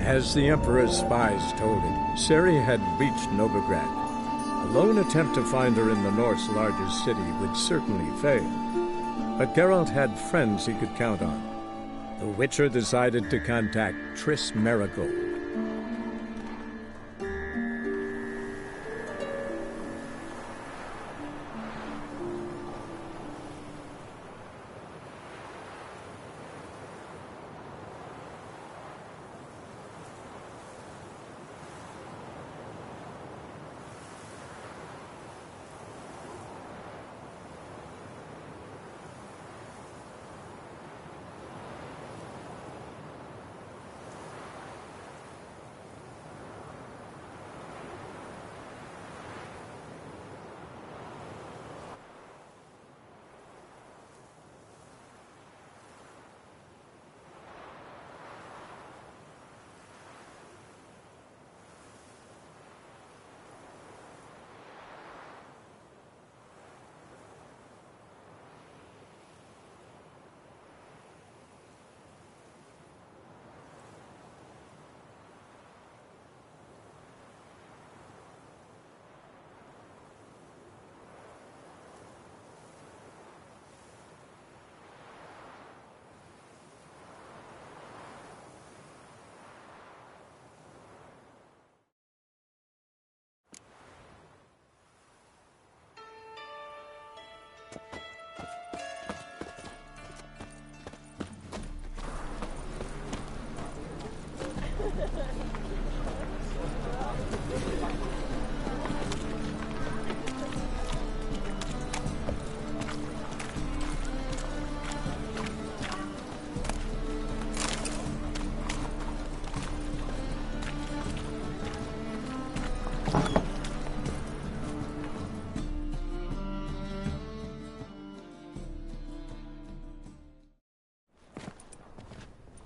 As the Emperor's spies told him, Ciri had reached Novigrad. A lone attempt to find her in the North's largest city would certainly fail. But Geralt had friends he could count on. The Witcher decided to contact Triss Merigold.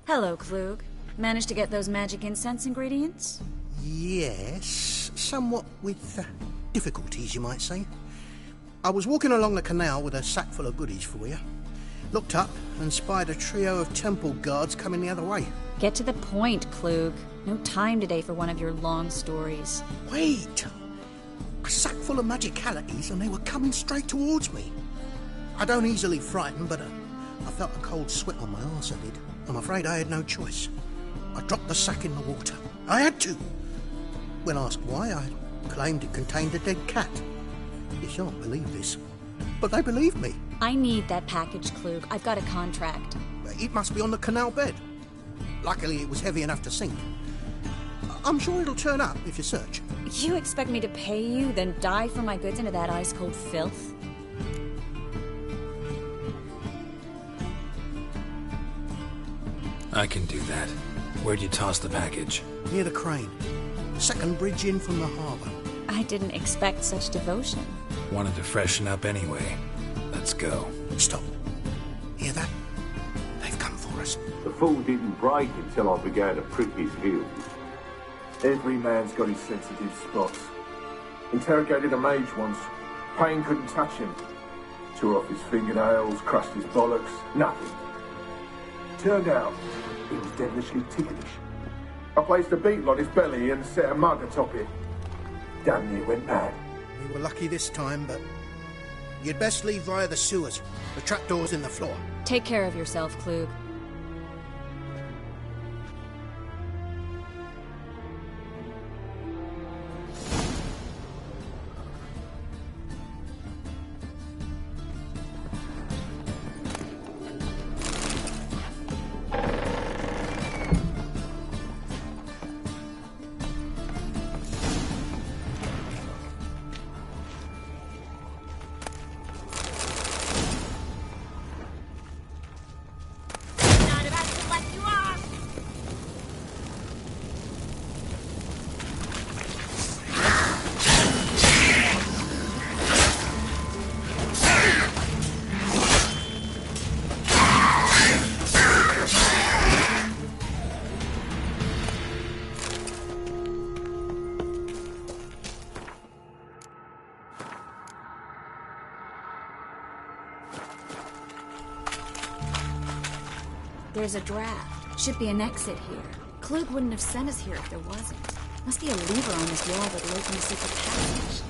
Hello, Klug. Managed to get those magic incense ingredients? Yes, somewhat with difficulties, you might say. I was walking along the canal with a sack full of goodies for you. Looked up and spied a trio of temple guards coming the other way. Get to the point, Klug. No time today for one of your long stories. Wait! A sack full of magicalities and they were coming straight towards me. I don't easily frighten, but I felt a cold sweat on my arse, I did. I'm afraid I had no choice. I dropped the sack in the water. I had to. When asked why, I claimed it contained a dead cat. You shan't believe this, but they believed me. I need that package, Klug. I've got a contract. It must be on the canal bed. Luckily, it was heavy enough to sink. I'm sure it'll turn up if you search. You expect me to pay you, then dive for my goods into that ice-cold filth? I can do that. Where'd you toss the package? Near the crane. Second bridge in from the harbour. I didn't expect such devotion. Wanted to freshen up anyway. Let's go. Stop. Hear that? They've come for us. The fool didn't break until I began to prick his heels. Every man's got his sensitive spots. Interrogated a mage once. Pain couldn't touch him. Tore off his fingernails, crushed his bollocks. Nothing. Turned out, he was devilishly ticklish. I placed a beetle on his belly and set a mug atop it. Damn near went mad. We were lucky this time, but you'd best leave via the sewers. The trapdoor's in the floor. Take care of yourself, Klug. There's a draft. Should be an exit here. Klug wouldn't have sent us here if there wasn't. Must be a lever on this wall that'll open the secret passage.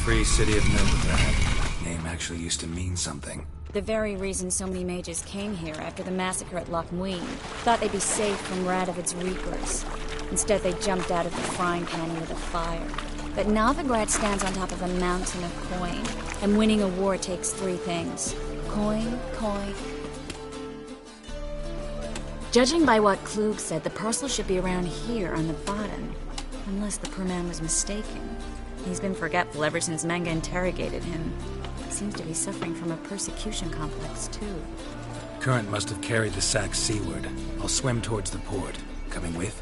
Free City of Novigrad. Name actually used to mean something. The very reason so many mages came here after the massacre at Loch Muin. Thought they'd be safe from Radovid's reapers. Instead, they jumped out of the frying pan into the fire. But Novigrad stands on top of a mountain of coin, and winning a war takes three things. Coin, coin... Judging by what Klug said, the parcel should be around here on the bottom. Unless the poor man was mistaken. He's been forgetful ever since Manga interrogated him. Seems to be suffering from a persecution complex, too. Current must have carried the sack seaward. I'll swim towards the port. Coming with?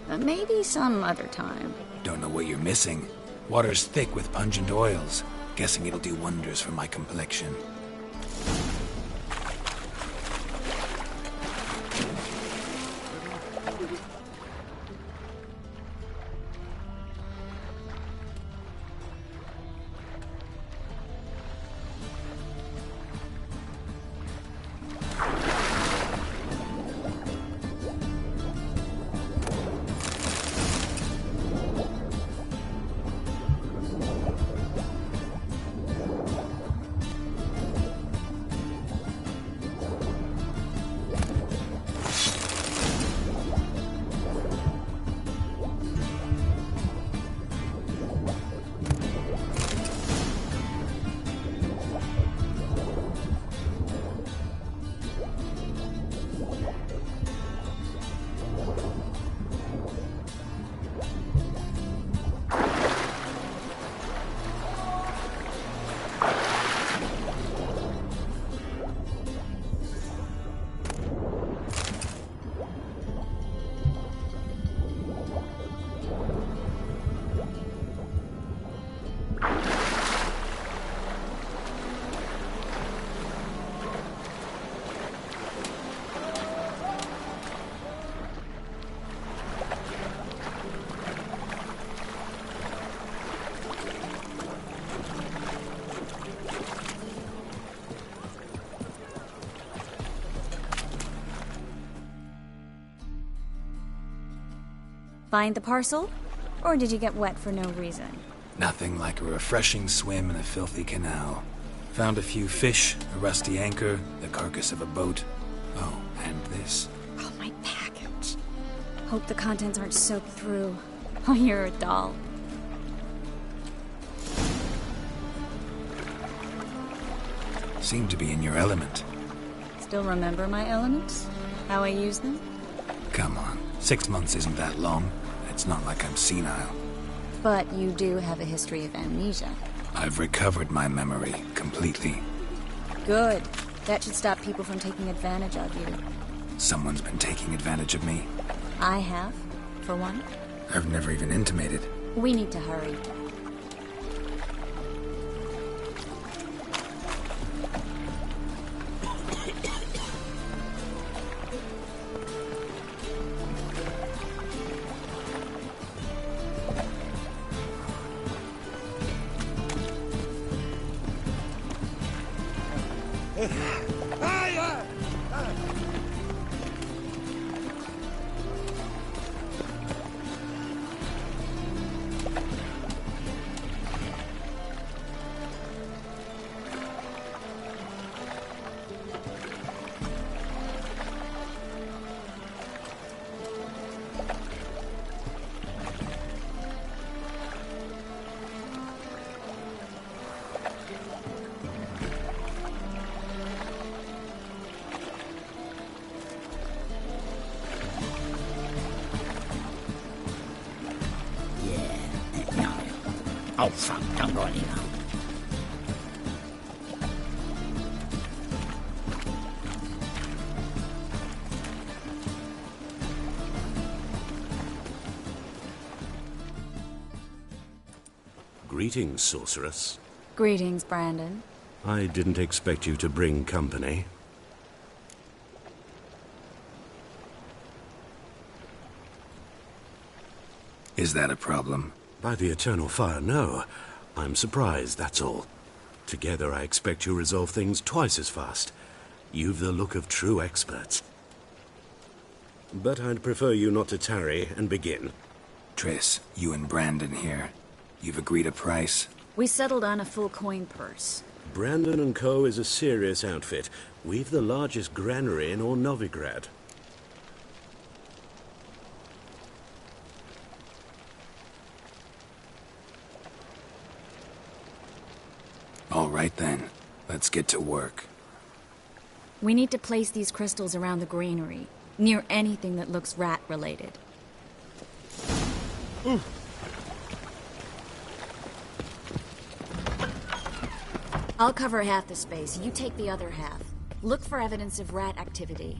Maybe some other time. Don't know what you're missing. Water's thick with pungent oils. Guessing it'll do wonders for my complexion. Find the parcel? Or did you get wet for no reason? Nothing like a refreshing swim in a filthy canal. Found a few fish, a rusty anchor, the carcass of a boat. Oh, and this. Oh, my package. Hope the contents aren't soaked through. Oh, you're a doll. Seem to be in your element. Still remember my elements? How I use them? Come on, 6 months isn't that long. It's not like I'm senile. But you do have a history of amnesia. I've recovered my memory completely. Good. That should stop people from taking advantage of you. Someone's been taking advantage of me. I have, for one. I've never even intimated. We need to hurry. Oh, fuck, don't go any now. Greetings, sorceress. Greetings, Brandon. I didn't expect you to bring company. Is that a problem? By the eternal fire, no. I'm surprised, that's all. Together I expect you resolve things twice as fast. You've the look of true experts. But I'd prefer you not to tarry and begin. Triss, you and Brandon here. You've agreed a price? We settled on a full coin purse. Brandon & Co. is a serious outfit. We've the largest granary in all Novigrad. All right then. Let's get to work. We need to place these crystals around the granary, near anything that looks rat-related. I'll cover half the space, you take the other half. Look for evidence of rat activity.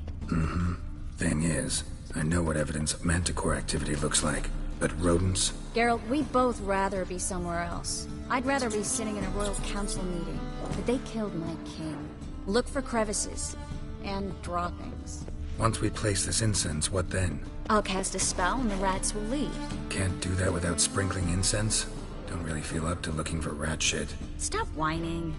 Thing is, I know what evidence of manticore activity looks like, but rodents? Geralt, we'd both rather be somewhere else. I'd rather be sitting in a royal council meeting, but they killed my king. Look for crevices, and droppings. Once we place this incense, what then? I'll cast a spell and the rats will leave. Can't do that without sprinkling incense? Don't really feel up to looking for rat shit. Stop whining.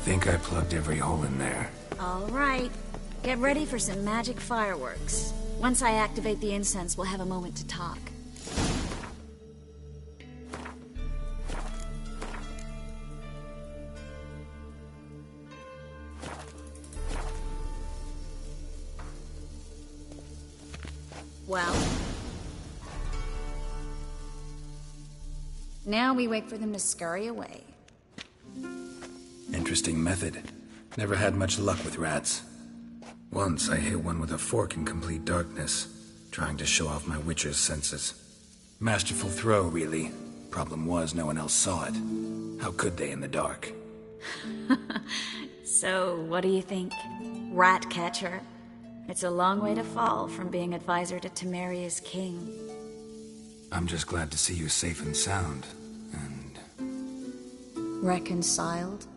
Think I plugged every hole in there. All right. Get ready for some magic fireworks. Once I activate the incense, we'll have a moment to talk. Well... now we wait for them to scurry away. Interesting method. Never had much luck with rats. Once I hit one with a fork in complete darkness, trying to show off my witcher's senses. Masterful throw, really. Problem was, no one else saw it. How could they in the dark? So, what do you think? Rat catcher? It's a long way to fall from being advisor to Temeria's king. I'm just glad to see you safe and sound, and... Reconciled?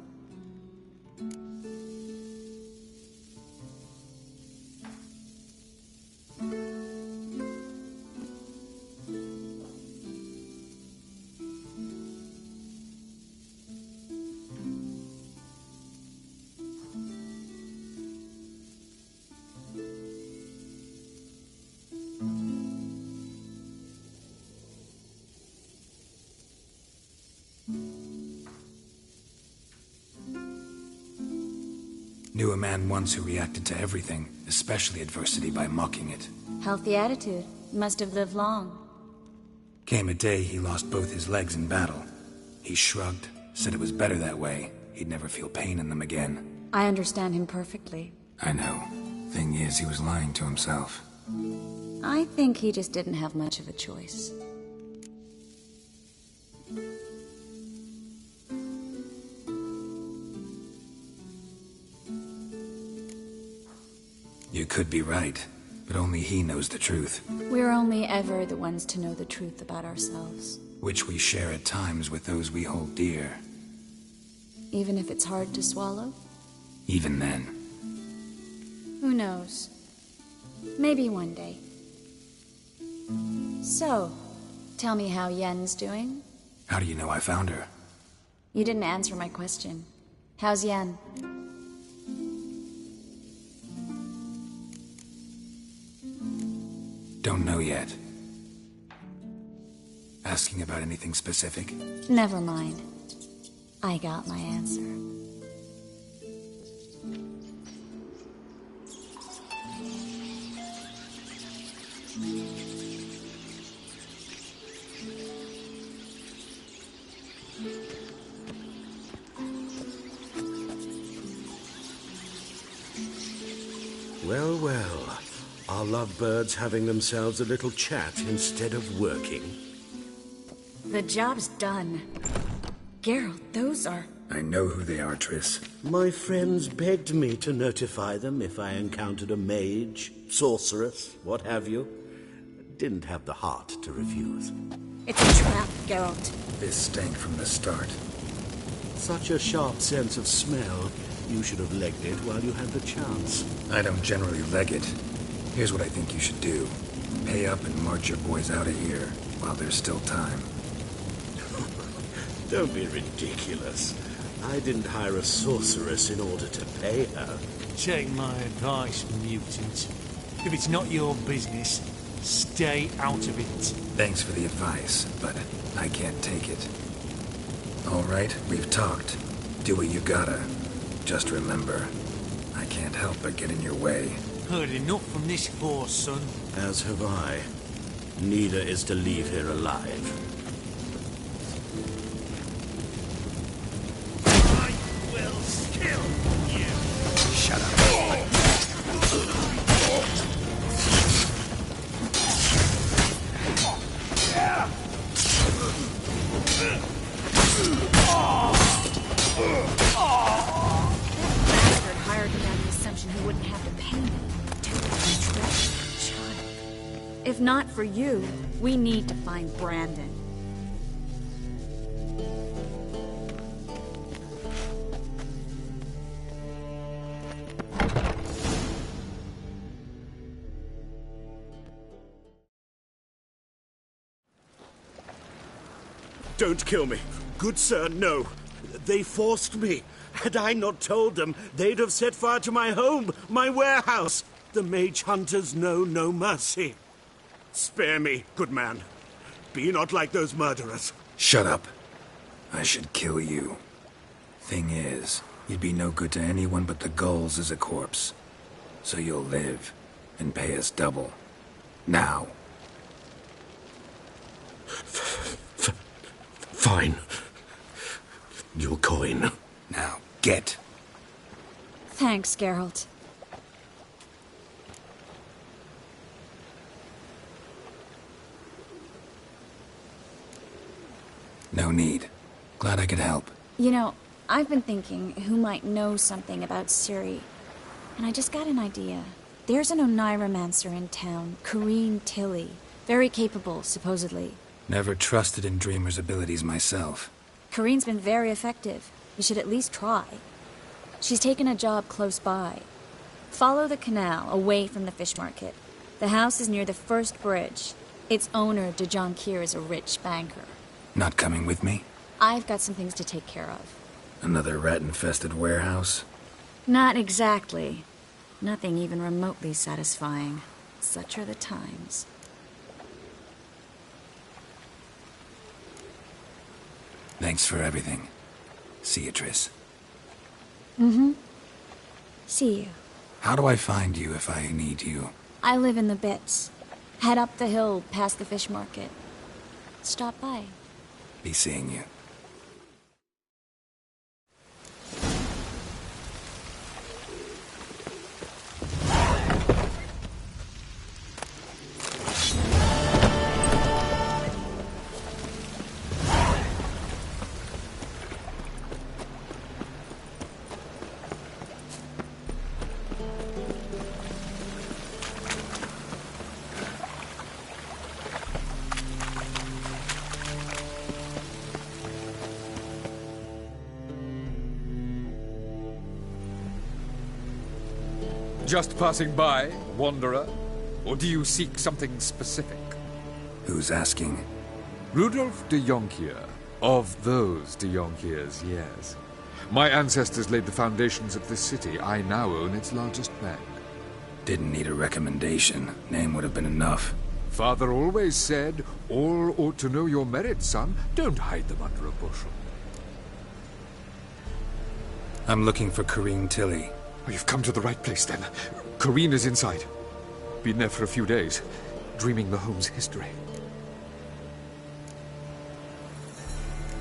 Knew a man once who reacted to everything, especially adversity, by mocking it. Healthy attitude. Must have lived long. Came a day he lost both his legs in battle. He shrugged, said it was better that way. He'd never feel pain in them again. I understand him perfectly. I know. Thing is, he was lying to himself. I think he just didn't have much of a choice. You could be right, but only he knows the truth. We're only ever the ones to know the truth about ourselves. Which we share at times with those we hold dear. Even if it's hard to swallow? Even then. Who knows? Maybe one day. So, tell me how Yen's doing? How do you know I found her? You didn't answer my question. How's Yen? Don't know yet. Asking about anything specific? Never mind. I got my answer. Well, well. Are lovebirds having themselves a little chat instead of working? The job's done. Geralt, those are... I know who they are, Triss. My friends begged me to notify them if I encountered a mage, sorceress, what have you. Didn't have the heart to refuse. It's a trap, Geralt. This stank from the start. Such a sharp sense of smell. You should have legged it while you had the chance. I don't generally leg it. Here's what I think you should do. Pay up and march your boys out of here while there's still time. Don't be ridiculous. I didn't hire a sorceress in order to pay her. Take my advice, mutant. If it's not your business, stay out of it. Thanks for the advice, but I can't take it. All right, we've talked. Do what you gotta. Just remember, I can't help but get in your way. Heard enough from this horse, son. As have I. Neither is to leave here alive. I will kill you. Shut up. Bastard hired me on the assumption he wouldn't have to pay me. Temporary treasure, child. If not for you, we need to find Brandon. Don't kill me. Good sir, no. They forced me. Had I not told them, they'd have set fire to my home, my warehouse. The mage hunters know no mercy. Spare me, good man. Be not like those murderers. Shut up. I should kill you. Thing is, you'd be no good to anyone but the gulls as a corpse. So you'll live and pay us double. Now. Fine. Your coin. Now, get. Thanks, Geralt. No need. Glad I could help. You know, I've been thinking who might know something about Ciri. And I just got an idea. There's an Oneiromancer in town, Corrine Tilly. Very capable, supposedly. Never trusted in Dreamer's abilities myself. Corrine's been very effective. You should at least try. She's taken a job close by. Follow the canal, away from the fish market. The house is near the first bridge. Its owner, de Jonquière, is a rich banker. Not coming with me? I've got some things to take care of. Another rat-infested warehouse? Not exactly. Nothing even remotely satisfying. Such are the times. Thanks for everything. See you, Triss. Mm-hmm. See you. How do I find you if I need you? I live in the Bits. Head up the hill past the fish market. Stop by. Be seeing you. Just passing by, wanderer? Or do you seek something specific? Who's asking? Rudolf de Jonquière. Of those de Jonquières, yes. My ancestors laid the foundations of this city. I now own its largest bank. Didn't need a recommendation. Name would have been enough. Father always said, all ought to know your merits, son. Don't hide them under a bushel. I'm looking for Corrine Tilly. Oh, you've come to the right place, then. Corrine is inside. Been there for a few days, dreaming the home's history.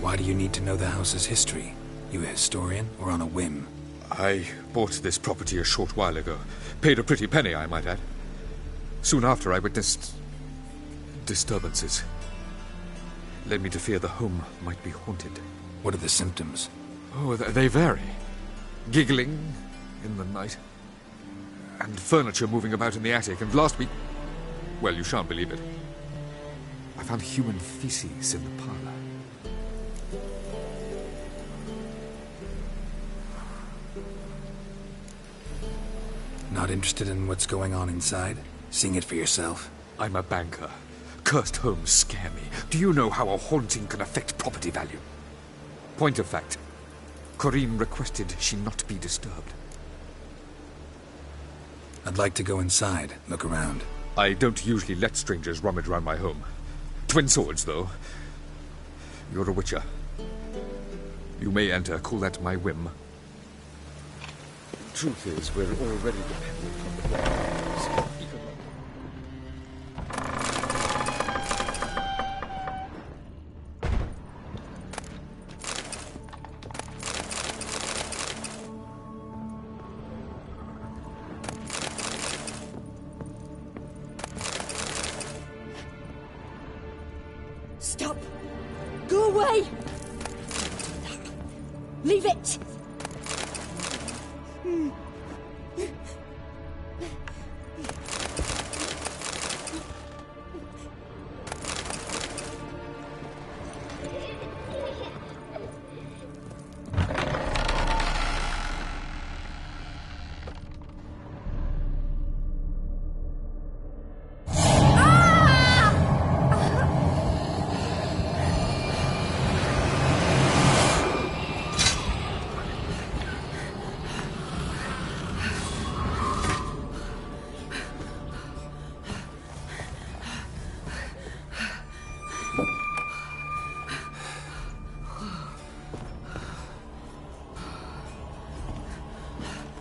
Why do you need to know the house's history? You a historian, or on a whim? I bought this property a short while ago. Paid a pretty penny, I might add. Soon after, I witnessed disturbances. Led me to fear the home might be haunted. What are the symptoms? Oh, they vary. Giggling in the night. And furniture moving about in the attic. And last week... well, you shan't believe it. I found human feces in the parlor. Not interested in what's going on inside? Seeing it for yourself? I'm a banker. Cursed homes scare me. Do you know how a haunting can affect property value? Point of fact, Corrine requested she not be disturbed. I'd like to go inside, look around. I don't usually let strangers rummage around my home. Twin swords, though. You're a witcher. You may enter, call that my whim. Truth is, we're already dependent on the Blackfires. Stop! Go away! Leave it!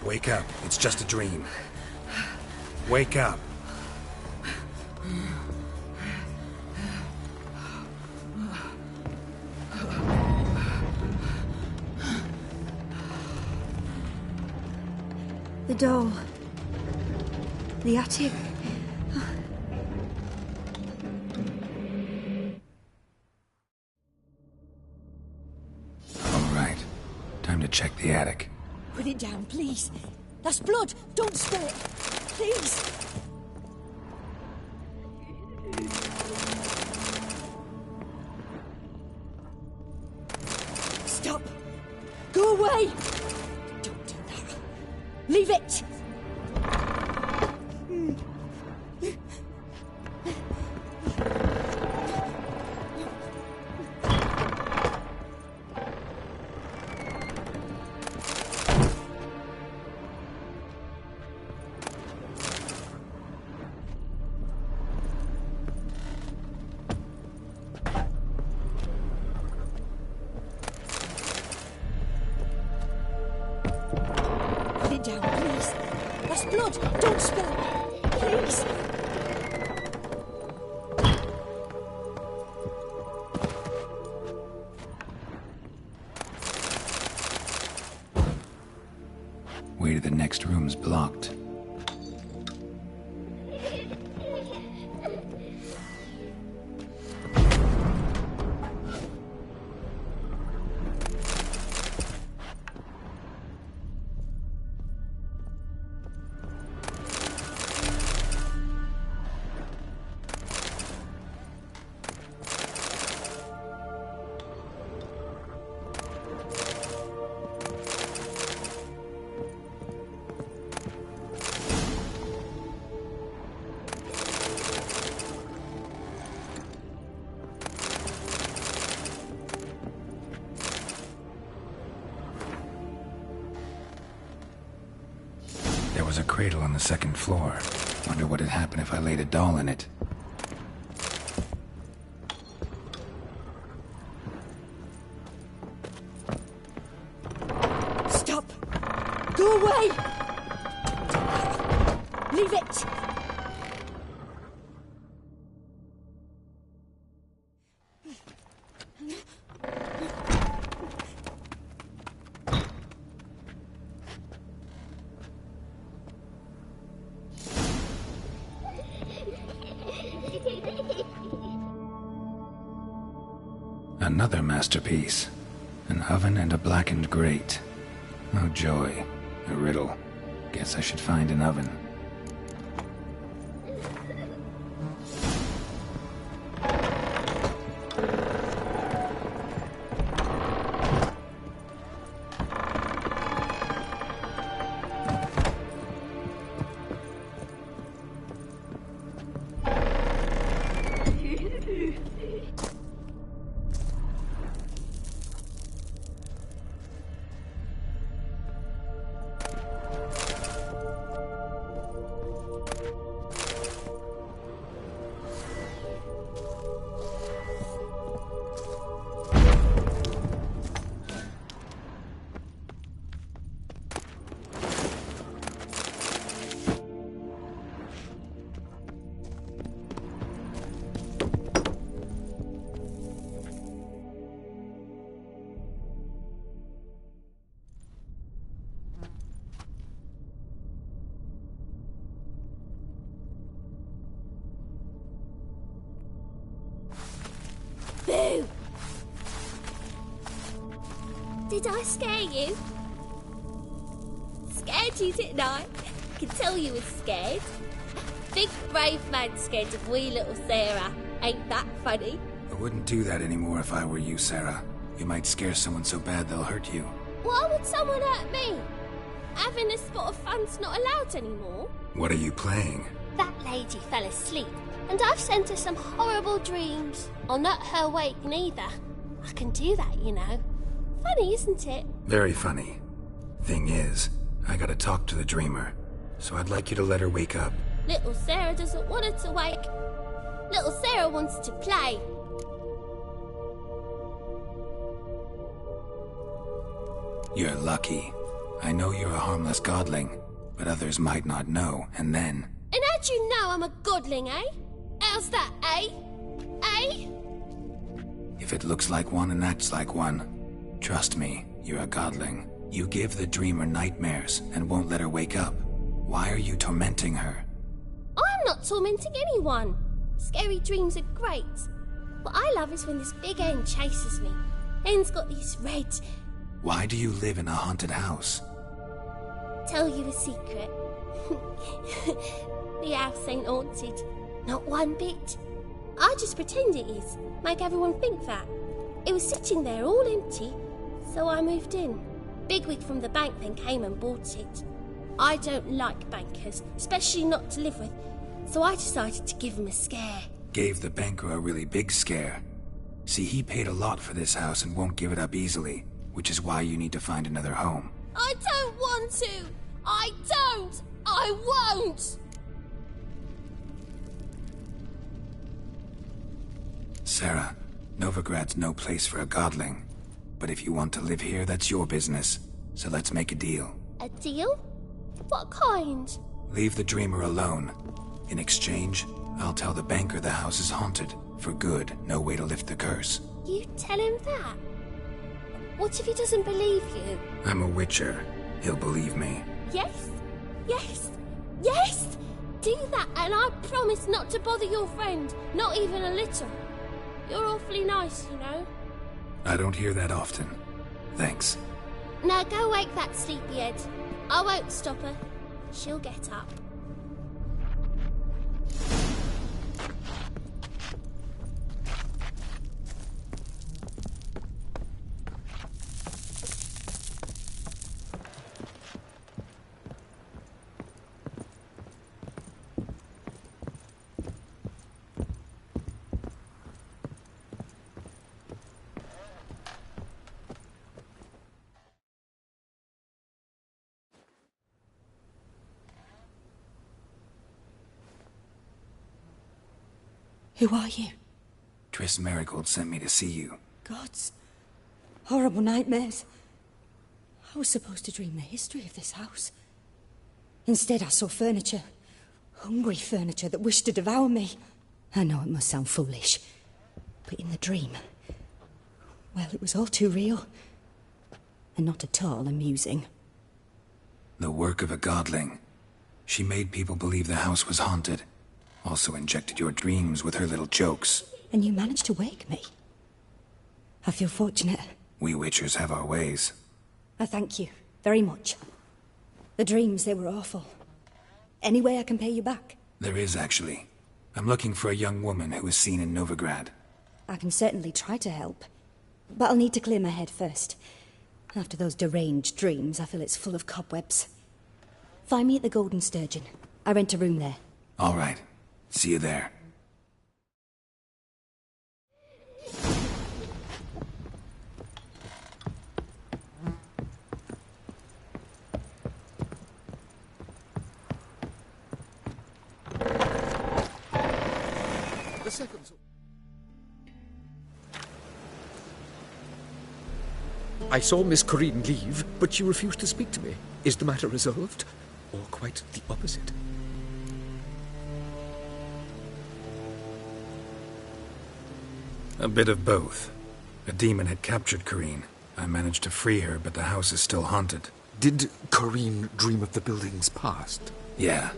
Wake up. It's just a dream. Wake up. The doll. The attic. All right. Time to check the attic. Put it down, please. That's blood. Don't spill it. Please. Stop. Go away. Don't do that. Leave it. Down, please. That's blood. Don't spill it. Please. Way to the next room's blocked. There was a cradle on the second floor. Wonder what had happened if I laid a doll in it. Leave it! Another masterpiece. An oven and a blackened grate. Oh joy. A riddle. Guess I should find an oven. Boo! Did I scare you? Scared you, didn't I? I can tell you was scared. Big brave man scared of wee little Sarah. Ain't that funny? I wouldn't do that anymore if I were you, Sarah. You might scare someone so bad they'll hurt you. Why would someone hurt me? Having a spot of fun's not allowed anymore. What are you playing? That lady fell asleep, and I've sent her some horrible dreams. I'll not her wake neither. I can do that, you know. Funny, isn't it? Very funny. Thing is, I gotta talk to the dreamer, so I'd like you to let her wake up. Little Sarah doesn't want her to wake. Little Sarah wants to play. You're lucky. I know you're a harmless godling, but others might not know, and then... And how'd you know I'm a godling, eh? How's that, eh? Eh? If it looks like one and acts like one, trust me, you're a godling. You give the dreamer nightmares and won't let her wake up. Why are you tormenting her? I'm not tormenting anyone. Scary dreams are great. What I love is when this big hen chases me. Hen's got these red... Why do you live in a haunted house? Tell you a secret. The house ain't haunted. Not one bit. I just pretend it is. Make everyone think that. It was sitting there all empty, so I moved in. Bigwig from the bank then came and bought it. I don't like bankers, especially not to live with, so I decided to give him a scare. Gave the banker a really big scare. See, he paid a lot for this house and won't give it up easily, which is why you need to find another home. I don't want to! I don't! I won't! Sarah, Novigrad's no place for a godling. But if you want to live here, that's your business. So let's make a deal. A deal? What kind? Leave the dreamer alone. In exchange, I'll tell the banker the house is haunted. For good, no way to lift the curse. You tell him that? What if he doesn't believe you? I'm a witcher. He'll believe me. Yes? Yes? Yes! Do that, and I promise not to bother your friend. Not even a little. You're awfully nice, you know. I don't hear that often. Thanks. Now go wake that sleepyhead. I won't stop her. She'll get up. Who are you? Triss Merigold sent me to see you. Gods. Horrible nightmares. I was supposed to dream the history of this house. Instead, I saw furniture, hungry furniture that wished to devour me. I know it must sound foolish, but in the dream, well, it was all too real. And not at all amusing. The work of a godling. She made people believe the house was haunted. Also injected your dreams with her little jokes. And you managed to wake me. I feel fortunate. We Witchers have our ways. I thank you very much. The dreams, they were awful. Any way I can pay you back? There is, actually. I'm looking for a young woman who was seen in Novigrad. I can certainly try to help. But I'll need to clear my head first. After those deranged dreams, I feel it's full of cobwebs. Find me at the Golden Sturgeon. I rent a room there. All right. See you there. The second... I saw Miss Corinne leave, but she refused to speak to me. Is the matter resolved? Or quite the opposite? A bit of both. A demon had captured Corinne. I managed to free her, but the house is still haunted. Did Corinne dream of the building's past? Yeah.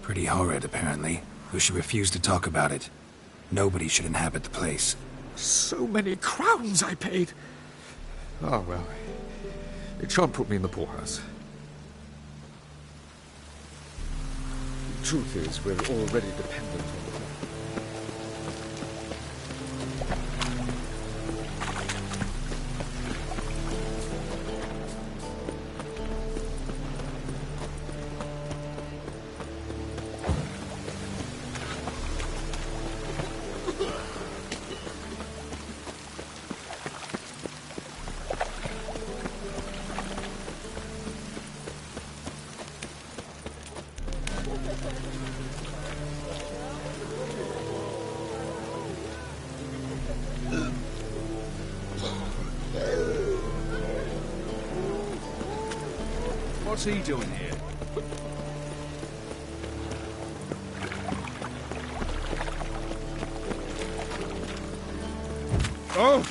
Pretty horrid, apparently. Though she refused to talk about it. Nobody should inhabit the place. So many crowns I paid! Oh, well. It shan't put me in the poorhouse. The truth is, we're already dependent on the... What's he doing here? Oh!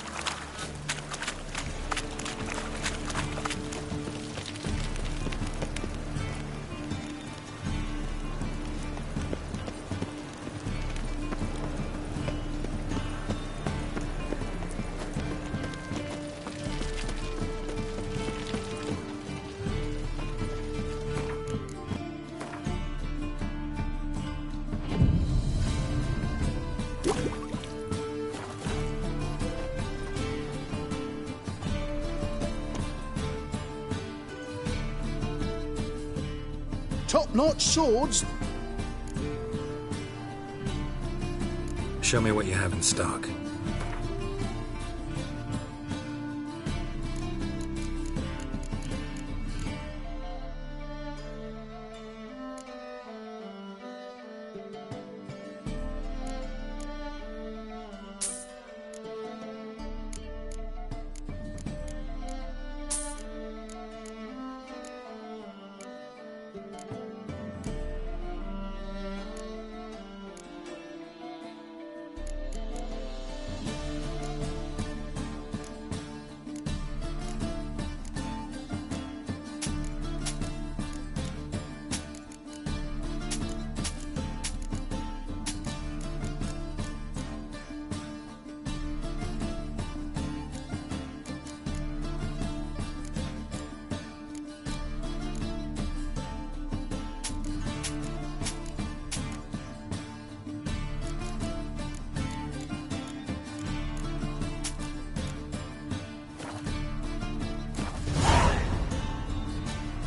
Top-notch swords? Show me what you have in stock.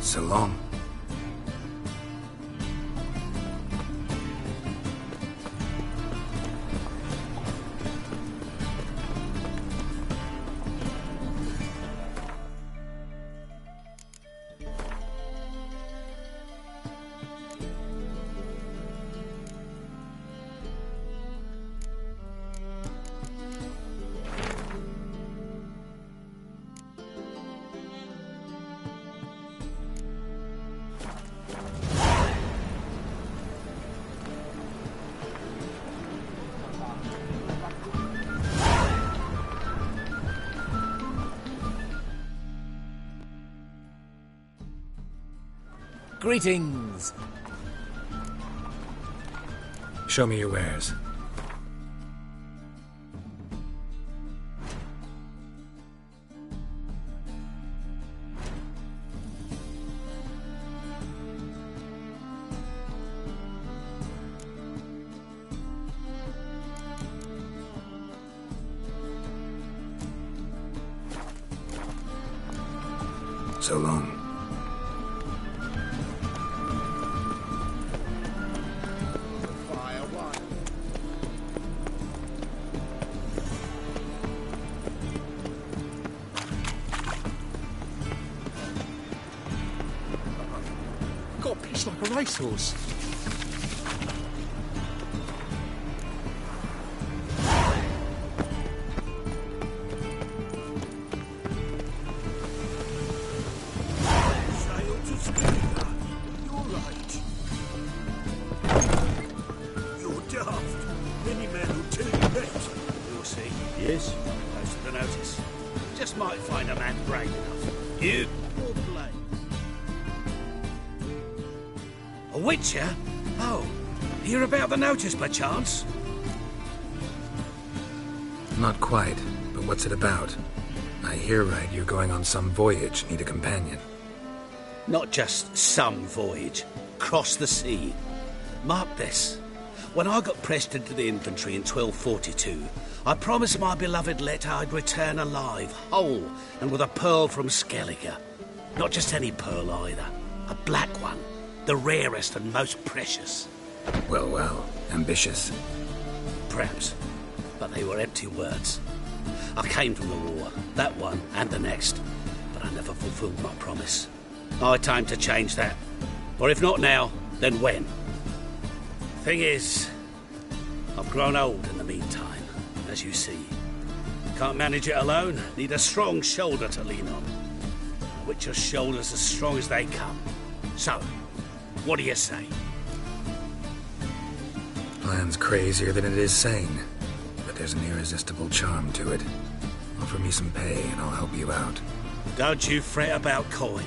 So long. Greetings. Show me your wares. So long. Got a pitch like a racehorse. Yes? Close to the notice. Just might find a man brave enough. You or Blade? A Witcher? Oh, hear about the notice, perchance? Not quite, but what's it about? I hear right, you're going on some voyage, need a companion. Not just some voyage. Cross the sea. Mark this. When I got pressed into the infantry in 1242, I promised my beloved Letta I'd return alive, whole, and with a pearl from Skellige. Not just any pearl either. A black one. The rarest and most precious. Well, ambitious. Perhaps. But they were empty words. I came from the war, that one and the next. But I never fulfilled my promise. High time to change that. Or if not now, then when? Thing is, I've grown old in the meantime, as you see. Can't manage it alone, need a strong shoulder to lean on. Witcher's shoulders as strong as they come. So, what do you say? Plan's crazier than it is sane, but there's an irresistible charm to it. Offer me some pay and I'll help you out. Don't you fret about coin.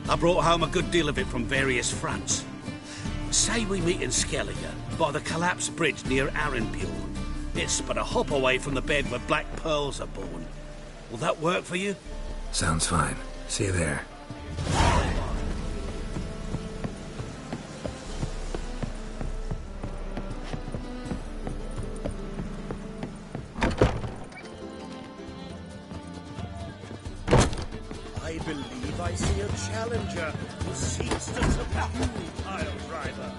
I brought home a good deal of it from various fronts. Say we meet in Skellige, by the collapsed bridge near Arenpjord. It's but a hop away from the bed where black pearls are born. Will that work for you? Sounds fine. See you there. I believe I see a challenger who seeks to subdue you, pile driver.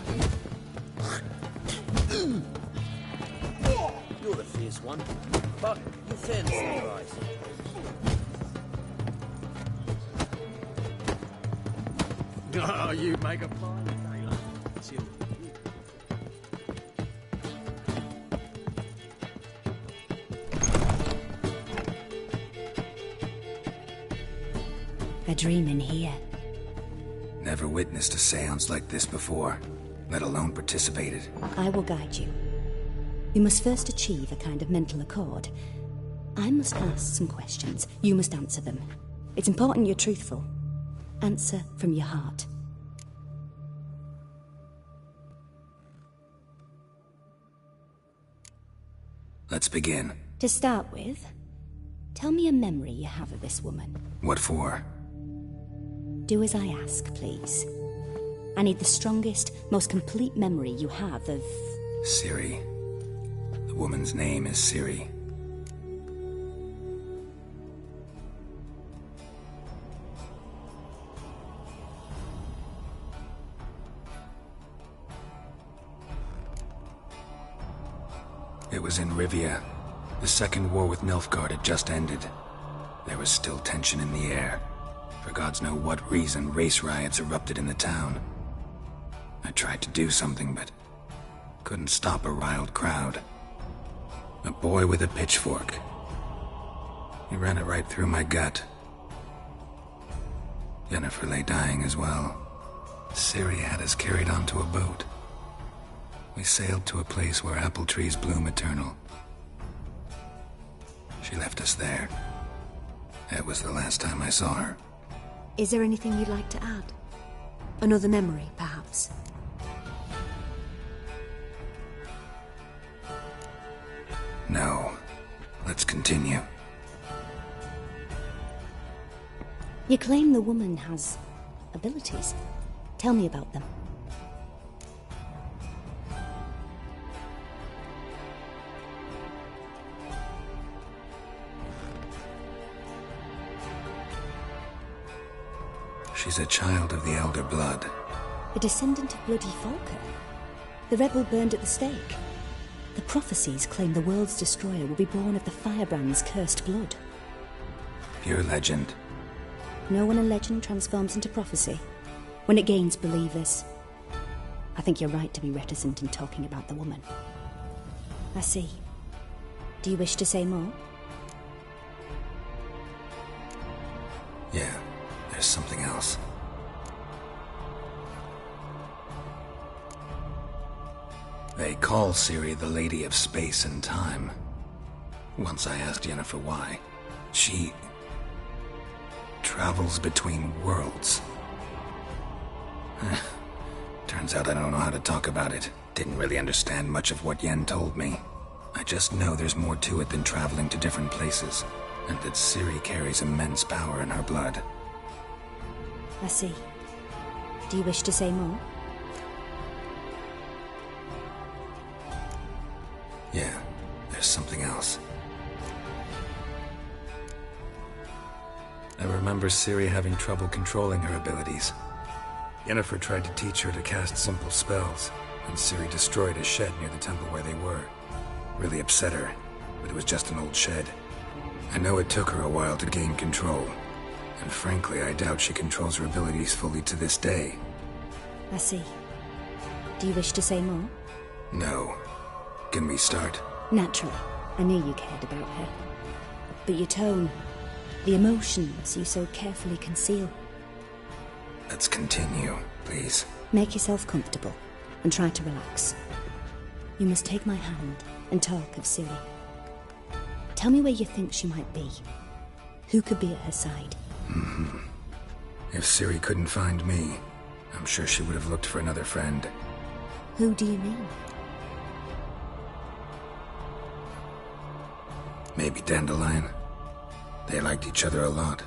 You're the fierce one, but you fairly surprised. Oh, you make a fine tailor. Chill. A dream in here. Never witnessed a seance like this before, let alone participated. I will guide you. You must first achieve a kind of mental accord. I must ask some questions. You must answer them. It's important you're truthful. Answer from your heart. Let's begin. To start with, tell me a memory you have of this woman. What for? Do as I ask, please. I need the strongest, most complete memory you have of... Ciri. The woman's name is Ciri. It was in Rivia. The Second War with Nilfgaard had just ended. There was still tension in the air. For gods know what reason, race riots erupted in the town. I tried to do something, but couldn't stop a riled crowd. A boy with a pitchfork. He ran it right through my gut. Yennefer lay dying as well. Ciri had us carried onto a boat. We sailed to a place where apple trees bloom eternal. She left us there. That was the last time I saw her. Is there anything you'd like to add? Another memory, perhaps? No. Let's continue. You claim the woman has abilities. Tell me about them. She's a child of the Elder Blood. A descendant of Bloody Falker. The rebel burned at the stake. The prophecies claim the world's destroyer will be born of the Firebrand's cursed blood. Pure legend. Know when a legend transforms into prophecy? When it gains believers. I think you're right to be reticent in talking about the woman. I see. Do you wish to say more? Yeah, there's something else. They call Ciri the Lady of Space and Time. Once I asked Yennefer why. She travels between worlds. Turns out I don't know how to talk about it. Didn't really understand much of what Yen told me. I just know there's more to it than traveling to different places, and that Ciri carries immense power in her blood. I see. Do you wish to say more? Yeah, there's something else. I remember Ciri having trouble controlling her abilities. Yennefer tried to teach her to cast simple spells, and Ciri destroyed a shed near the temple where they were. Really upset her, but it was just an old shed. I know it took her a while to gain control, and frankly, I doubt she controls her abilities fully to this day. I see. Do you wish to say more? No. Can we start? Naturally. I knew you cared about her. But your tone, the emotions you so carefully conceal. Let's continue, please. Make yourself comfortable and try to relax. You must take my hand and talk of Ciri. Tell me where you think she might be. Who could be at her side? If Ciri couldn't find me, I'm sure she would have looked for another friend. Who do you mean? Maybe Dandelion. They liked each other a lot.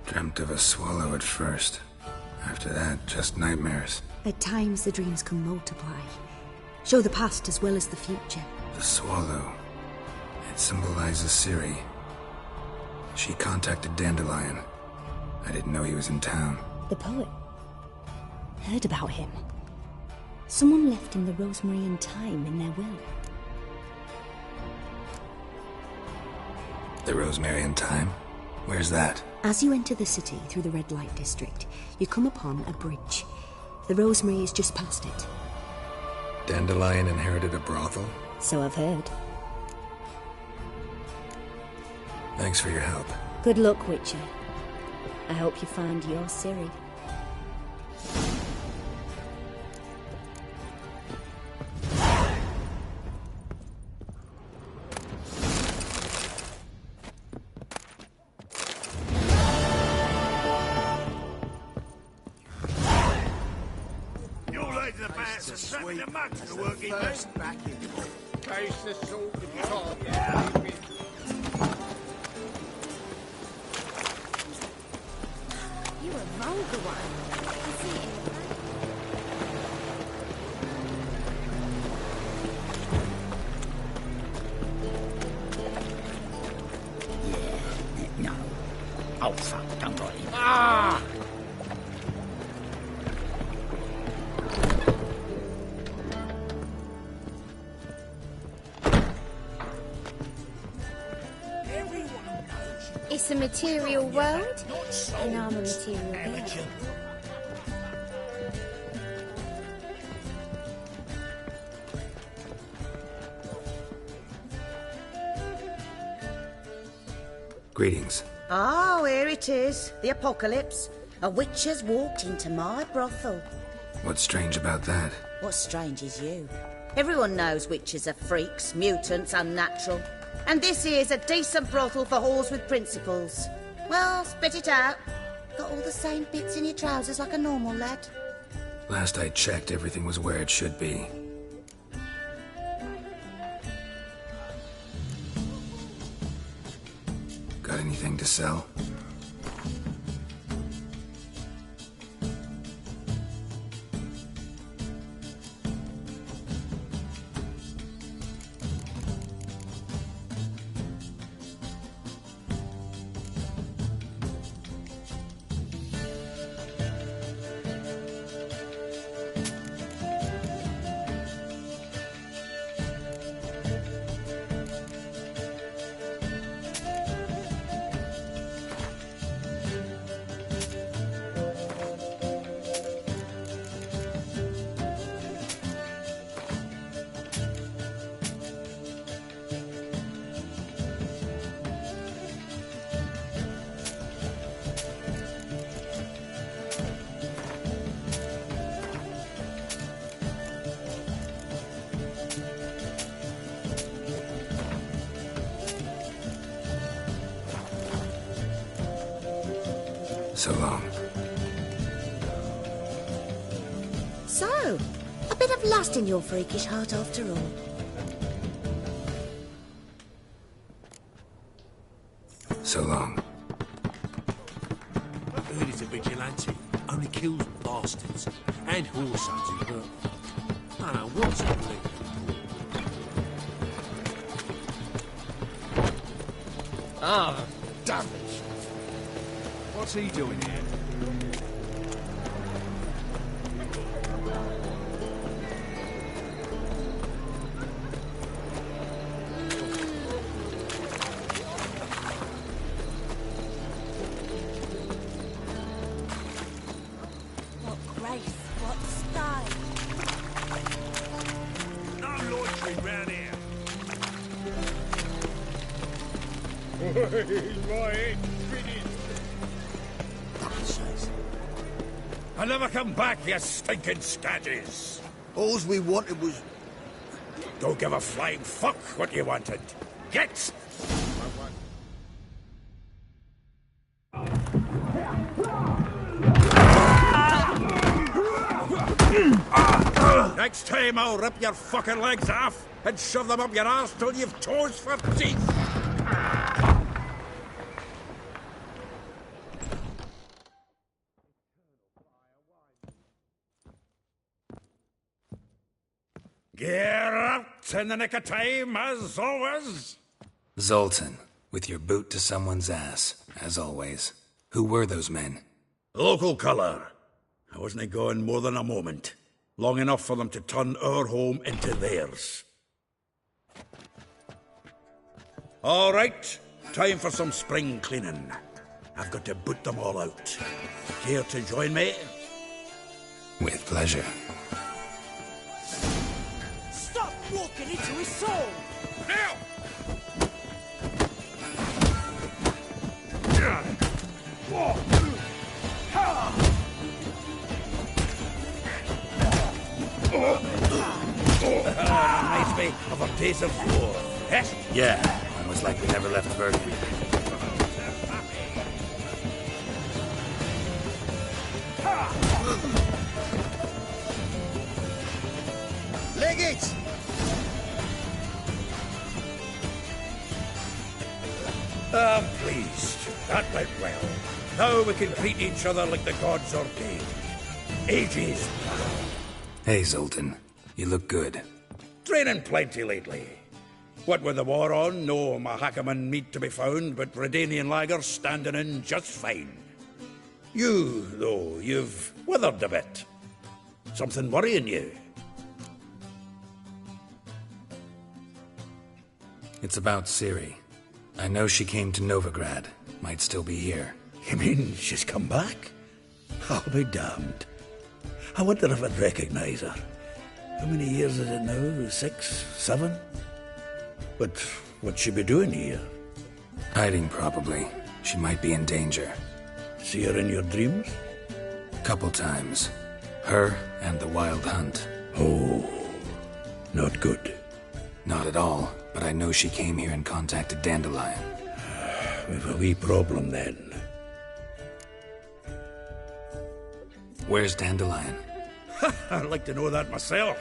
Dreamt of a swallow at first. After that, just nightmares. At times the dreams can multiply. Show the past as well as the future. The swallow. It symbolizes Ciri. She contacted Dandelion. I didn't know he was in town. The poet. Heard about him. Someone left him the rosemary and thyme in their will. The rosemary and thyme? Where's that? As you enter the city through the red light district, you come upon a bridge. The rosemary is just past it. Dandelion inherited a brothel? So I've heard. Thanks for your help. Good luck, Witcher. I hope you find your Ciri. besides the bats and slapping the mud to the working men. Case the salt of top. You a vulgar one. I can see it in the No. Oh, fuck, don't worry. Ah! It's a material world, and I'm a material being. Greetings. Oh, here it is. The apocalypse. A witch has walked into my brothel. What's strange about that? What's strange is you. Everyone knows witches are freaks, mutants, unnatural. And this here's a decent brothel for whores with principles. Well, spit it out. Got all the same bits in your trousers like a normal lad. Last I checked, everything was where it should be. Got anything to sell? So long. So, a bit of lust in your freakish heart after all. So long. I heard he's a vigilante. Only kills bastards. And whoresomes who hurt. I don't know what's happening. Ah, damn it. What's he doing here? What grace, what style. No loitering round here. Right, I'll never come back, you stinking scadges. All we wanted was... Don't give a flying fuck what you wanted. Get! Next time I'll rip your fucking legs off and shove them up your arse till you've toes for teeth. Get out in the nick of time, as always. Zoltan, with your boot to someone's ass, as always. Who were those men? Local colour. I wasn't going more than a moment. Long enough for them to turn our home into theirs. All right, time for some spring cleaning. I've got to boot them all out. Care to join me? With pleasure. Stop walking into his soul! Now! Reminds me of a days of war. Yes? Yeah, almost like we never left Burgundy. Leg it! I'm pleased. That went well. Now we can greet each other like the gods ordained. Ages. Hey, Zoltan. You look good. Training plenty lately. What with the war on, no Mahakaman meat to be found, but Redanian lagers standing in just fine. You, though, you've withered a bit. Something worrying you? It's about Ciri. I know she came to Novigrad. Might still be here. You mean she's come back? I'll be damned. I wonder if I'd recognize her. How many years is it now? 6, 7? But what'd she be doing here? Hiding, probably. She might be in danger. See her in your dreams? Couple times. Her and the Wild Hunt. Oh, not good. Not at all, but I know she came here and contacted Dandelion. We've a wee problem then. Where's Dandelion? I'd like to know that myself.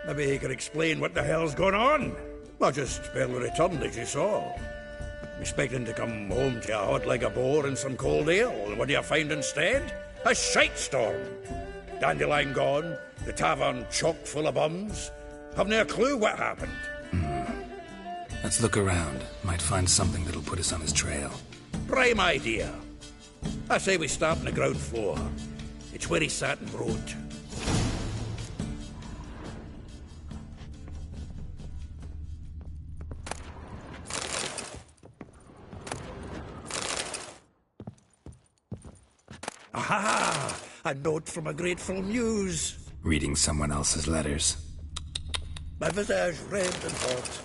Maybe he could explain what the hell's going on. I just barely returned, as you saw. Expecting to come home to a hot like a boar and some cold ale, and what do you find instead? A shite-storm. Dandelion gone, the tavern chock full of bums. Haven't a clue what happened. Let's look around. Might find something that'll put us on his trail. Prime idea. I say we start on the ground floor. It's where he sat and wrote. Aha! A note from a grateful muse. Reading someone else's letters. My visage red and hot.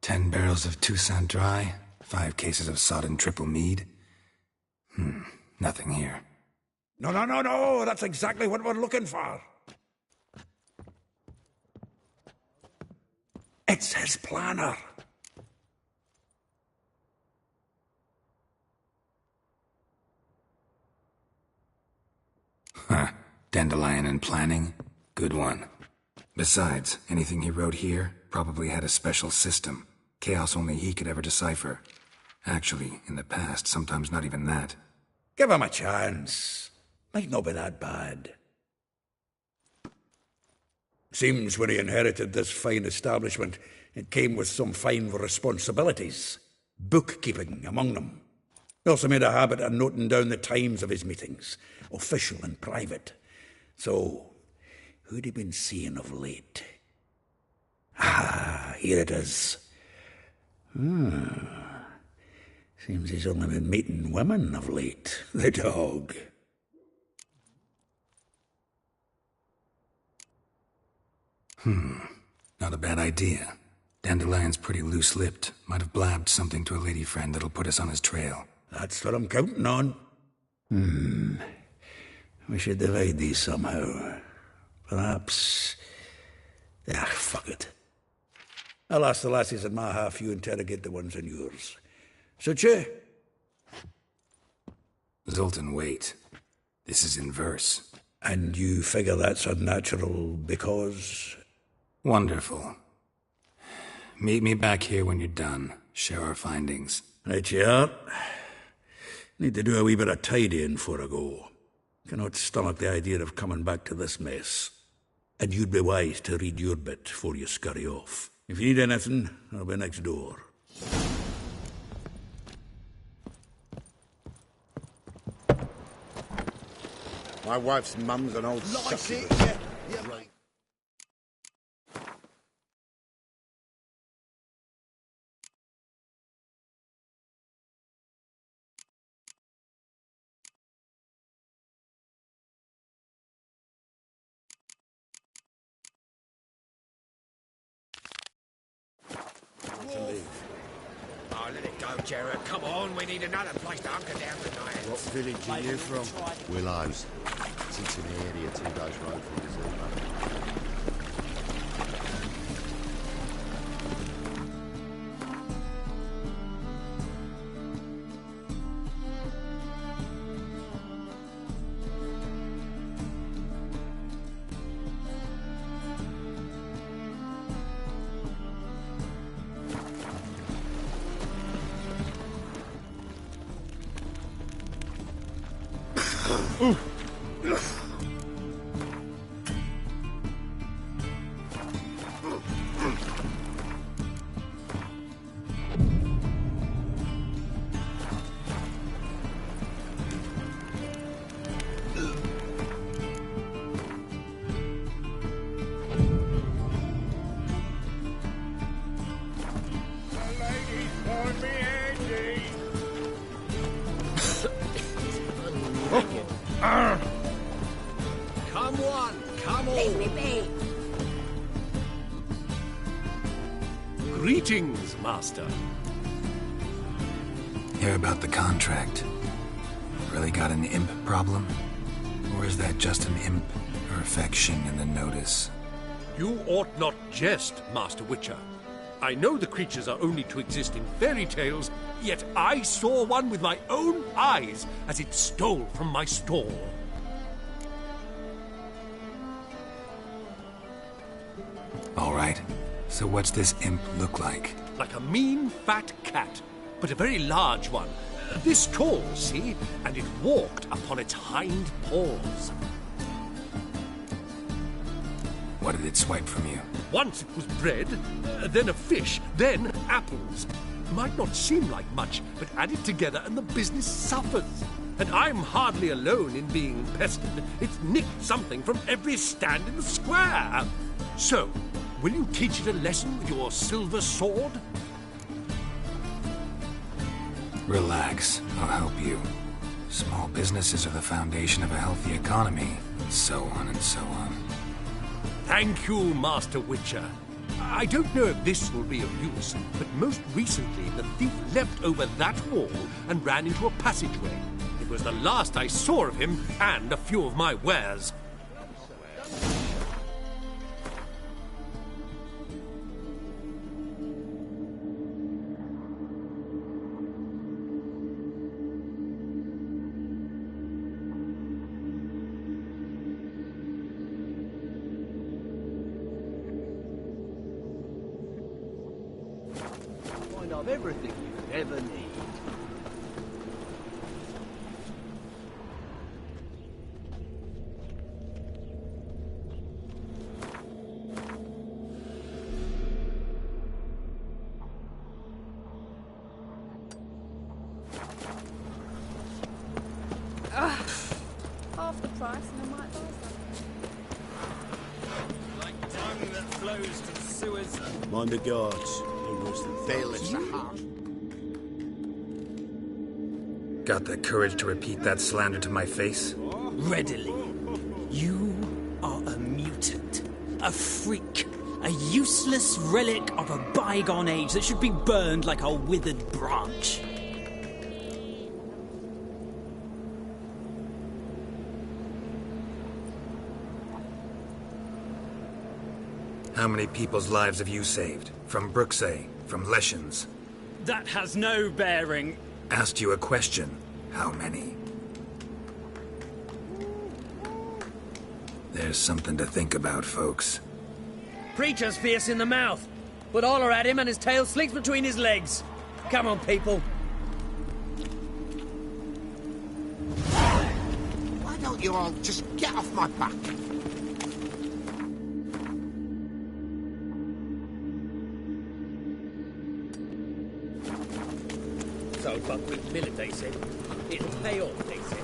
10 barrels of Toussaint Dry, 5 cases of sodden triple mead. Nothing here. No, that's exactly what we're looking for. It's his planner. Dandelion and planning? Good one. Besides, anything he wrote here probably had a special system. Chaos only he could ever decipher. Actually, in the past, sometimes not even that. Give him a chance. Might not be that bad. Seems when he inherited this fine establishment, it came with some fine responsibilities. Bookkeeping among them. He also made a habit of noting down the times of his meetings, official and private. So, who'd he been seeing of late? Ah, here it is. Seems he's only been meeting women of late. The dog. Not a bad idea. Dandelion's pretty loose-lipped. Might have blabbed something to a lady friend that'll put us on his trail. That's what I'm counting on. We should divide these somehow. Perhaps... fuck it. I'll ask the lassies in my half, you interrogate the ones in yours. Suit you? Zoltan, wait. This is in verse. And you figure that's unnatural because... Wonderful. Meet me back here when you're done. Share our findings. Right you are. Need to do a wee bit of tidying before I go. Cannot stomach the idea of coming back to this mess. And you'd be wise to read your bit before you scurry off. If you need anything, I'll be next door. My wife's mum's an old succubus. Yeah, mate. Oh, let it go, Gerard. Come on, we need another place to hunker down tonight. What village are you from? Willows. It's in the area 2 days road from the zoo. Come on, come on. Leave me be. Greetings, Master. Hear about the contract. Really got an imp problem? Or is that just an imp perfection in the notice? You ought not jest, Master Witcher. I know the creatures are only to exist in fairy tales, yet I saw one with my own eyes as it stole from my stall. All right. So what's this imp look like? Like a mean, fat cat, but a very large one. This tall, see? And it walked upon its hind paws. What did it swipe from you? Once it was bread, then a fish, then apples. Might not seem like much, but add it together and the business suffers. And I'm hardly alone in being pestered. It's nicked something from every stand in the square. So, will you teach it a lesson with your silver sword? Relax. I'll help you. Small businesses are the foundation of a healthy economy, and so on and so on. Thank you, Master Witcher. I don't know if this will be of use, but most recently the thief leapt over that wall and ran into a passageway. It was the last I saw of him and a few of my wares. Of everything you could ever need. Half the price and I might buy something. Like tongue that flows to the sewers. Mind the guards. Fail it's a heart. Got the courage to repeat that slander to my face? Readily. You are a mutant. A freak. A useless relic of a bygone age that should be burned like a withered branch. How many people's lives have you saved? From Bruxay? From Leshens? That has no bearing. Asked you a question. How many? There's something to think about, folks. Preacher's fierce in the mouth, but holler at him and his tail slinks between his legs. Come on, people. Why don't you all just get off my back? So Buckwheat Millet, they said. It'll pay off, they said.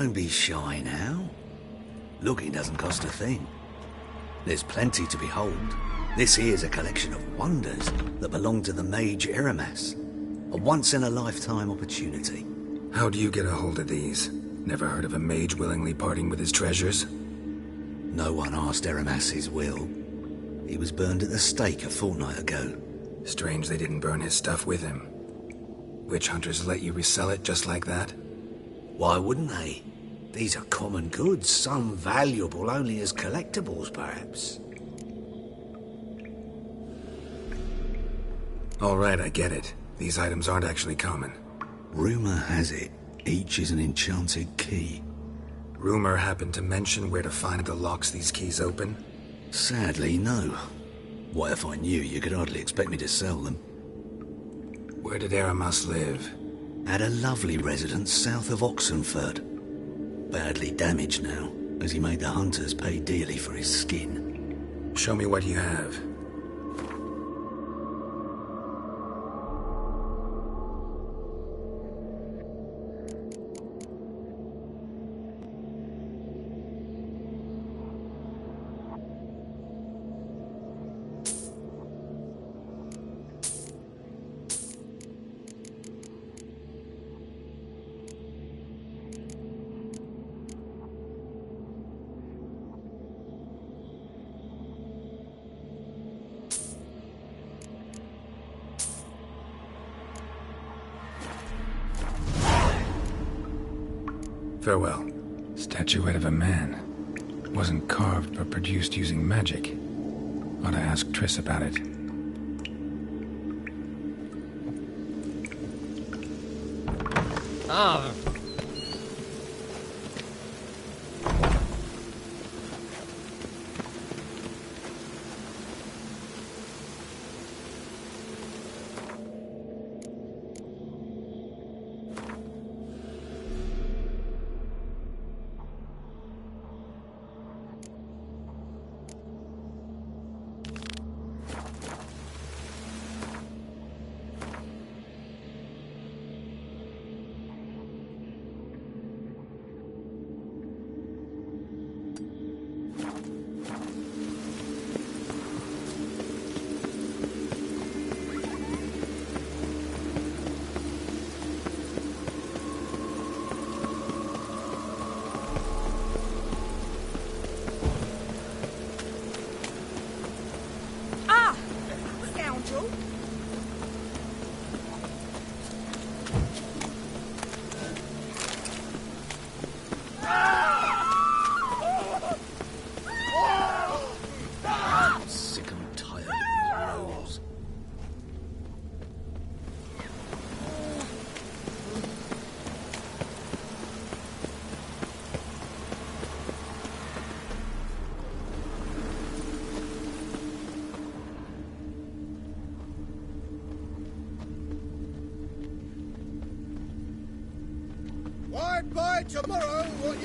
Don't be shy now. Looking doesn't cost a thing. There's plenty to behold. This here's a collection of wonders that belong to the mage Eramas. A once-in-a-lifetime opportunity. How do you get a hold of these? Never heard of a mage willingly parting with his treasures? No one asked Eramas his will. He was burned at the stake a fortnight ago. Strange they didn't burn his stuff with him. Witch hunters let you resell it just like that? Why wouldn't they? These are common goods, some valuable only as collectibles, perhaps. All right, I get it. These items aren't actually common. Rumor has it, each is an enchanted key. Rumor happened to mention where to find the locks these keys open? Sadly, no. What if I knew? You could hardly expect me to sell them. Where did Eramas live? At a lovely residence south of Oxenford. Badly damaged now, as he made the hunters pay dearly for his skin. Show me what you have. Farewell. Statuette of a man. Wasn't carved but produced using magic. Ought to ask Triss about it. Ah.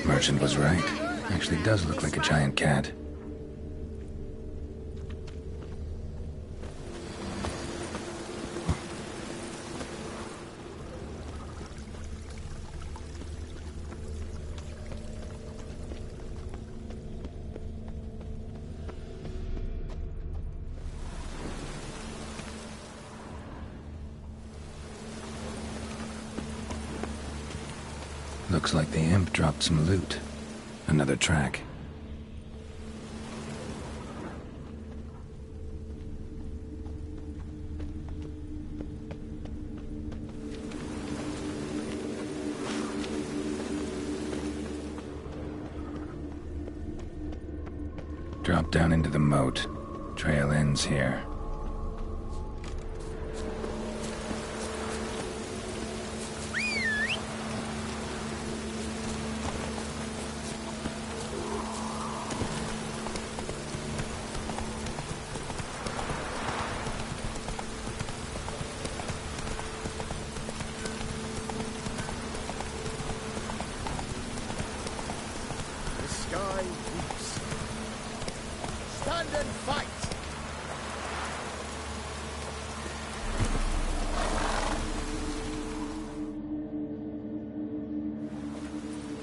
Merchant was right. Actually does look like a giant cat. Looks like the imp dropped some loot. Another track. Drop down into the moat. Trail ends here.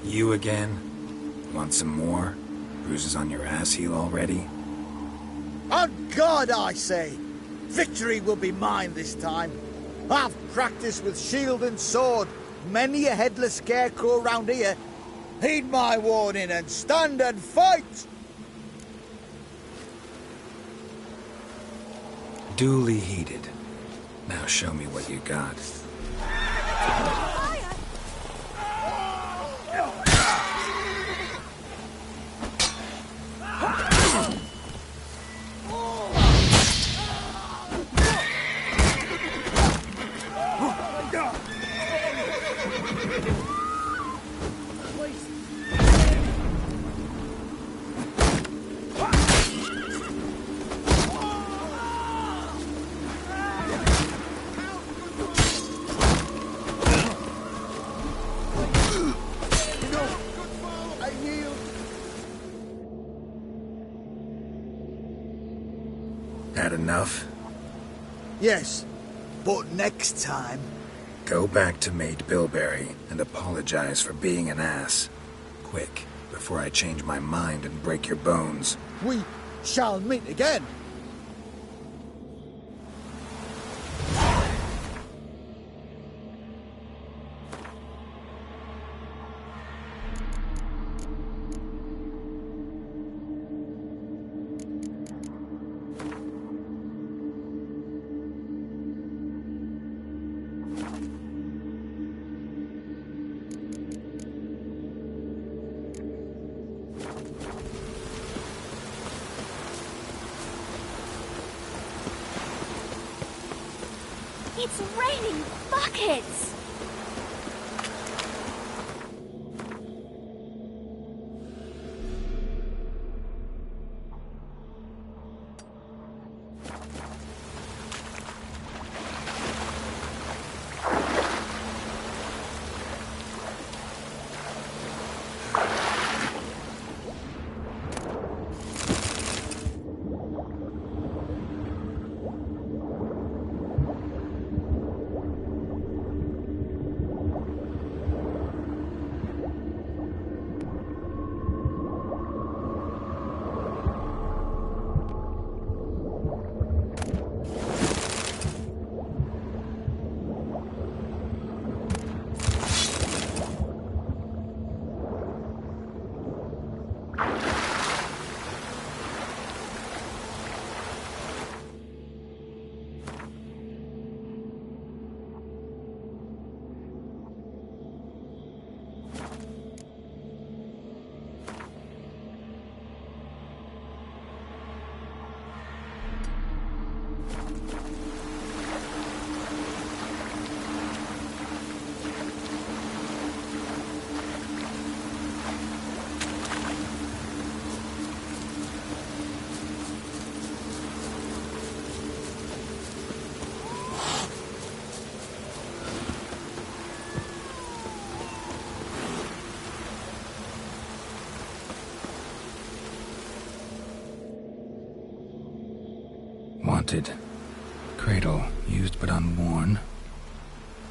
You again? Want some more? Bruises on your ass heel already? On God, I say! Victory will be mine this time. I've practiced with shield and sword. Many a headless scarecrow round here. Heed my warning and stand and fight! Duly heeded. Now show me what you got. Had enough? Yes, but next time... Go back to Maid Bilberry and apologize for being an ass. Quick, before I change my mind and break your bones. We shall meet again. It's raining buckets! Wanted. Cradle, used but unworn.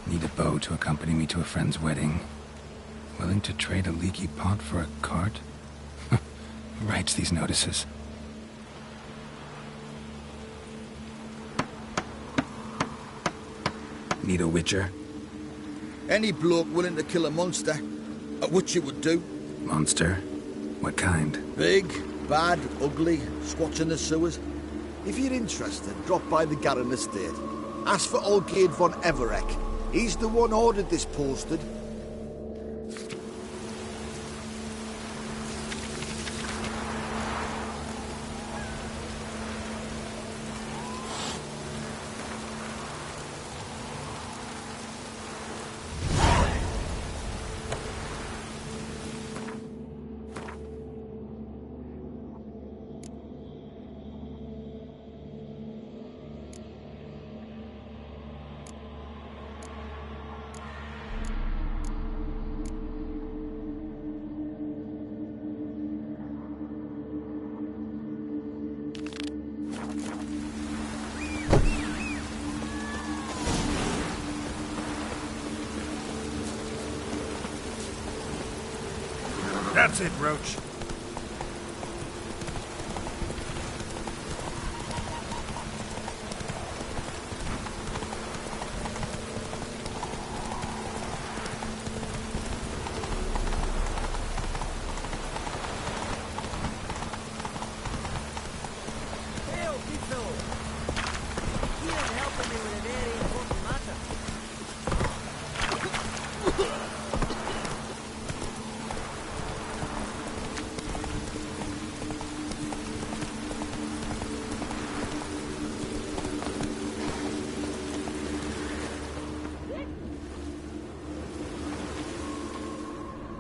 Need a bow to accompany me to a friend's wedding. Willing to trade a leaky pot for a cart? Who writes these notices? Need a witcher? Any bloke willing to kill a monster, a witcher would do. Monster? What kind? Big, bad, ugly, squats in the sewers. If you're interested, drop by the Garren estate. Ask for Olgierd von Everek. He's the one ordered this posted. That's it, Roach.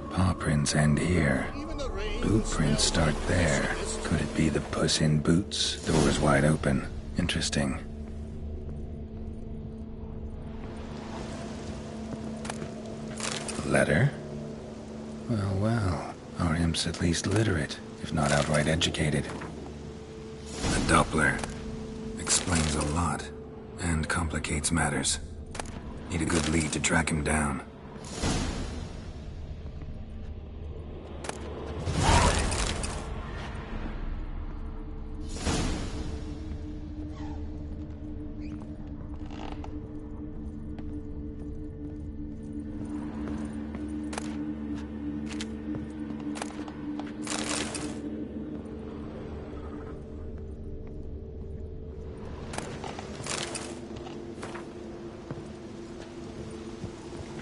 Paw prints end here. Boot prints start there. Could it be the Puss in Boots? Doors wide open. Interesting. Letter? Well, well. Our imp's at least literate, if not outright educated. The Doppler. Explains a lot, and complicates matters. Need a good lead to track him down.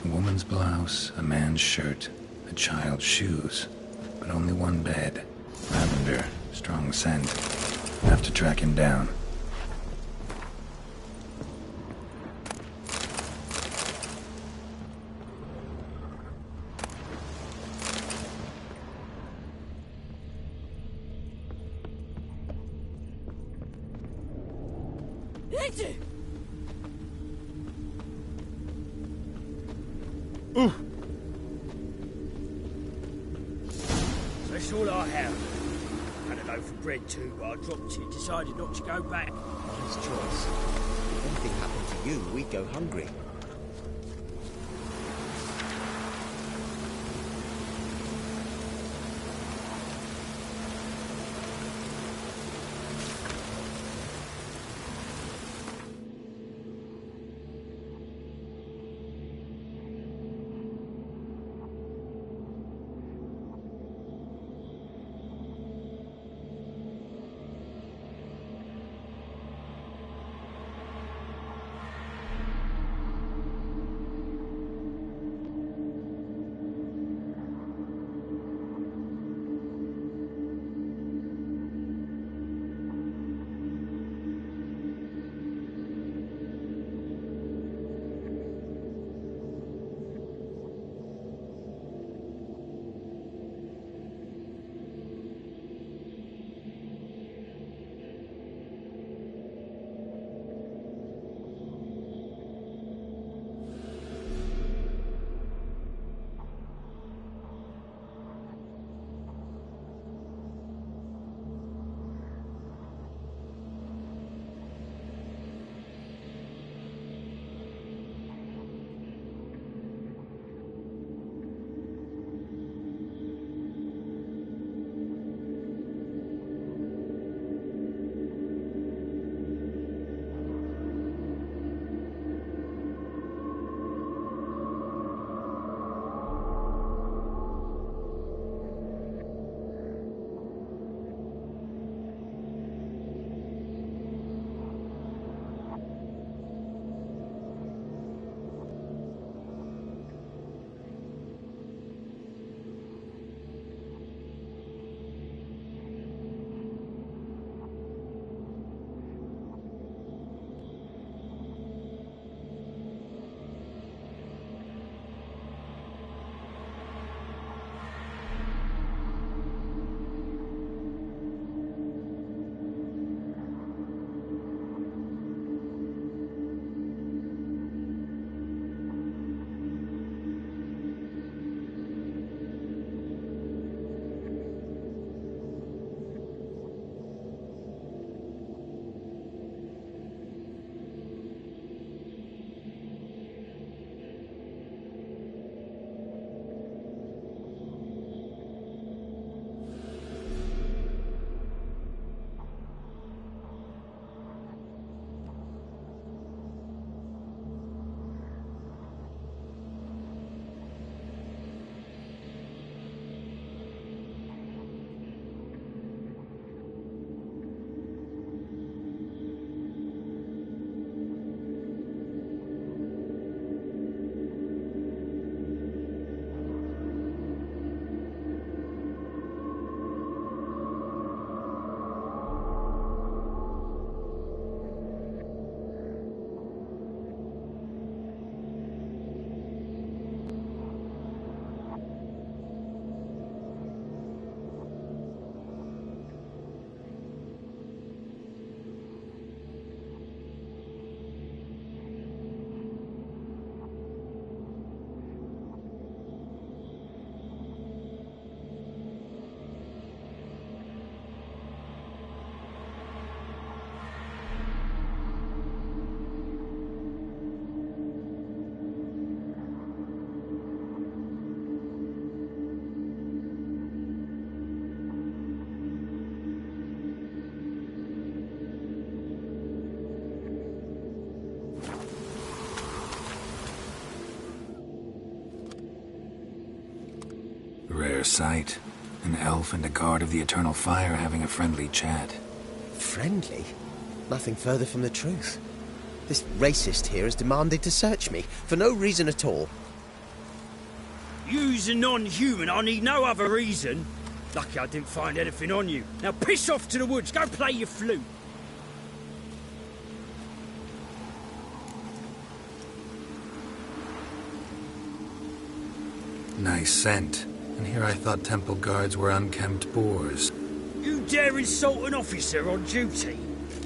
A woman's blouse, a man's shirt, a child's shoes, but only one bed. Lavender, strong scent. Have to track him down. That's all I have. Had a loaf of bread too, but I dropped it. Decided not to go back. Nice choice. If anything happened to you, we'd go hungry. sight. An elf and a guard of the Eternal Fire having a friendly chat. Friendly? Nothing further from the truth. This racist here has demanded to search me, for no reason at all. You's a non-human, I need no other reason. Lucky I didn't find anything on you. Now piss off to the woods, go play your flute. Nice scent. And here I thought temple guards were unkempt boors. You dare insult an officer on duty?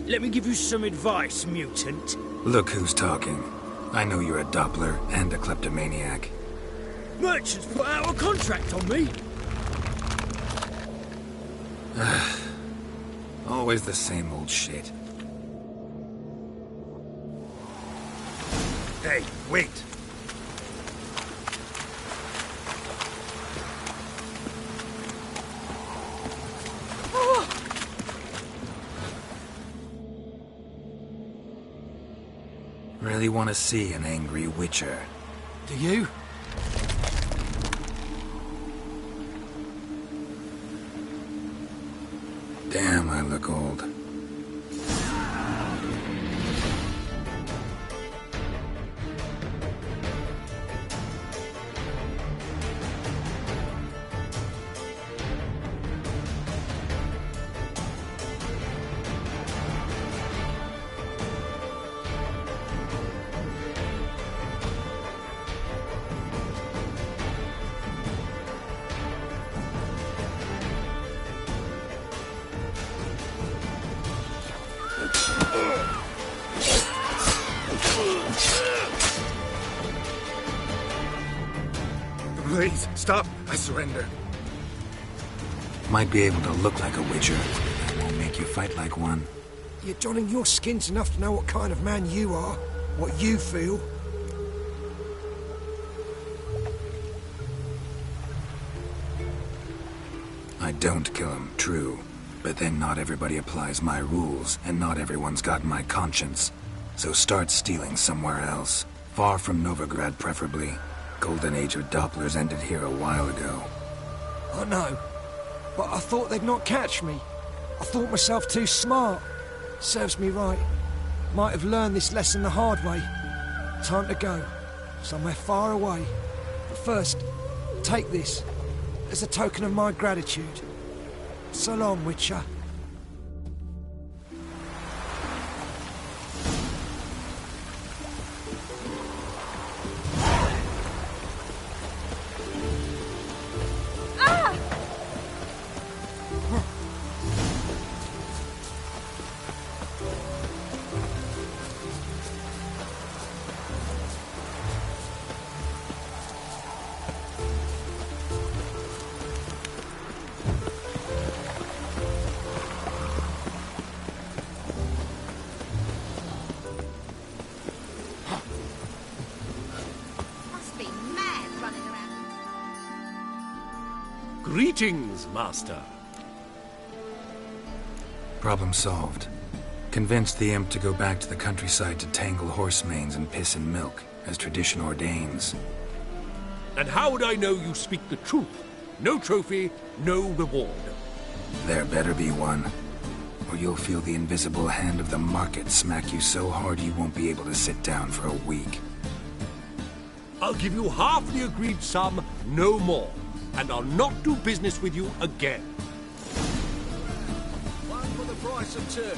Let me give you some advice, mutant. Look who's talking. I know you're a Doppler and a kleptomaniac. Merchants put out a contract on me. Always the same old shit. Hey, wait. Really want to see an angry witcher. Do you? Damn, I look old. Please, stop. I surrender. Might be able to look like a witcher. That won't make you fight like one. You're donning your skins enough to know what kind of man you are, what you feel. I don't kill him, true. But then not everybody applies my rules, and not everyone's got my conscience. So start stealing somewhere else. Far from Novigrad, preferably. Golden age of Dopplers ended here a while ago. I know, but I thought they'd not catch me. I thought myself too smart. Serves me right. Might have learned this lesson the hard way. Time to go. Somewhere far away. But first, take this as a token of my gratitude. So long, Witcher. Greetings, Master. Problem solved. Convinced the imp to go back to the countryside to tangle horse manes and piss in milk, as tradition ordains. And how would I know you speak the truth? No trophy, no reward. There better be one. Or you'll feel the invisible hand of the market smack you so hard you won't be able to sit down for a week. I'll give you half the agreed sum, no more. And I'll not do business with you again. One for the price of two.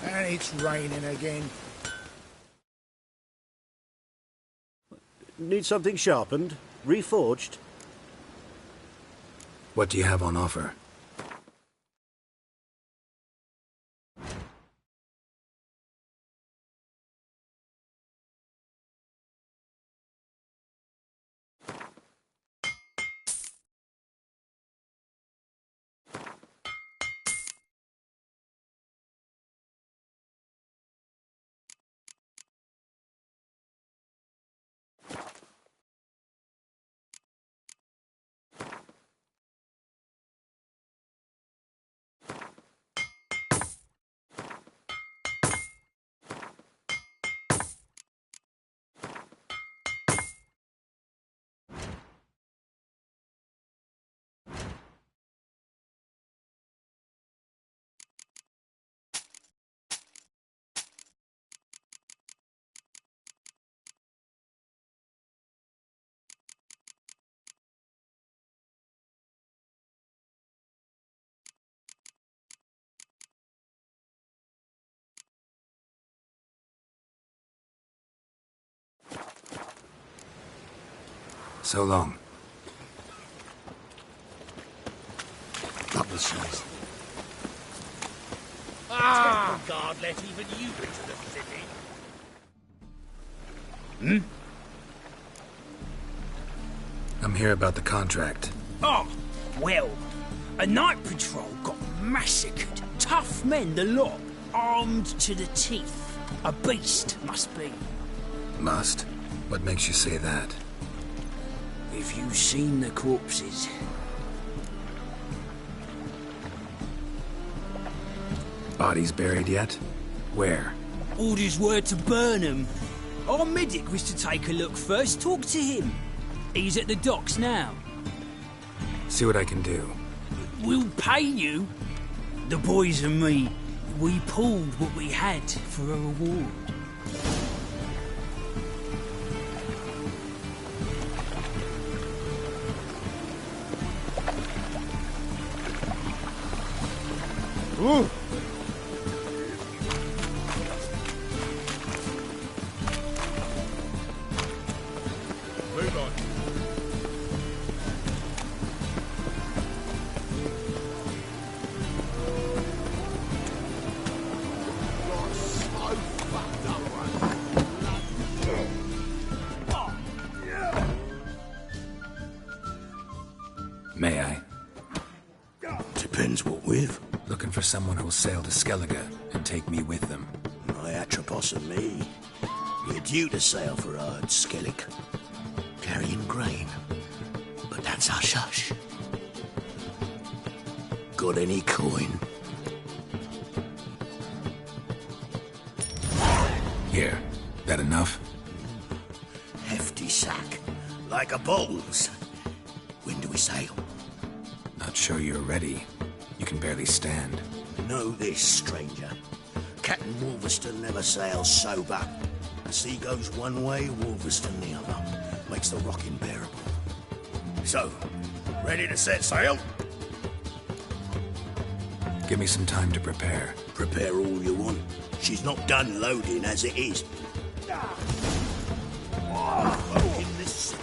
And it's raining again. Need something sharpened? Reforged? What do you have on offer? So long. Up the south. Ah! God let even you into the city. Hmm? I'm here about the contract. Oh, well, a night patrol got massacred. Tough men, the lot, armed to the teeth. A beast, must be. Must? What makes you say that? If you've seen the corpses. Bodies buried yet? Where? Orders were to burn them. Our medic was to take a look first, talk to him. He's at the docks now. See what I can do. We'll pay you. The boys and me, we pulled what we had for a reward. Ooh. Move on. May I? Depends what with. Looking for someone who'll sail to Skellige and take me with them. My Atropos and me. We're due to sail for Ard Skellig, carrying grain. But that's hush-hush. Got any coin? Here. That enough? Hefty sack. Like a bowls. When do we sail? Not sure you're ready. You can barely stand. Know this, stranger. Captain Wolverston never sails sober. The sea goes one way, Wolverston the other. Makes the rock unbearable. So, ready to set sail? Give me some time to prepare. Prepare all you want. She's not done loading as it is. In this city.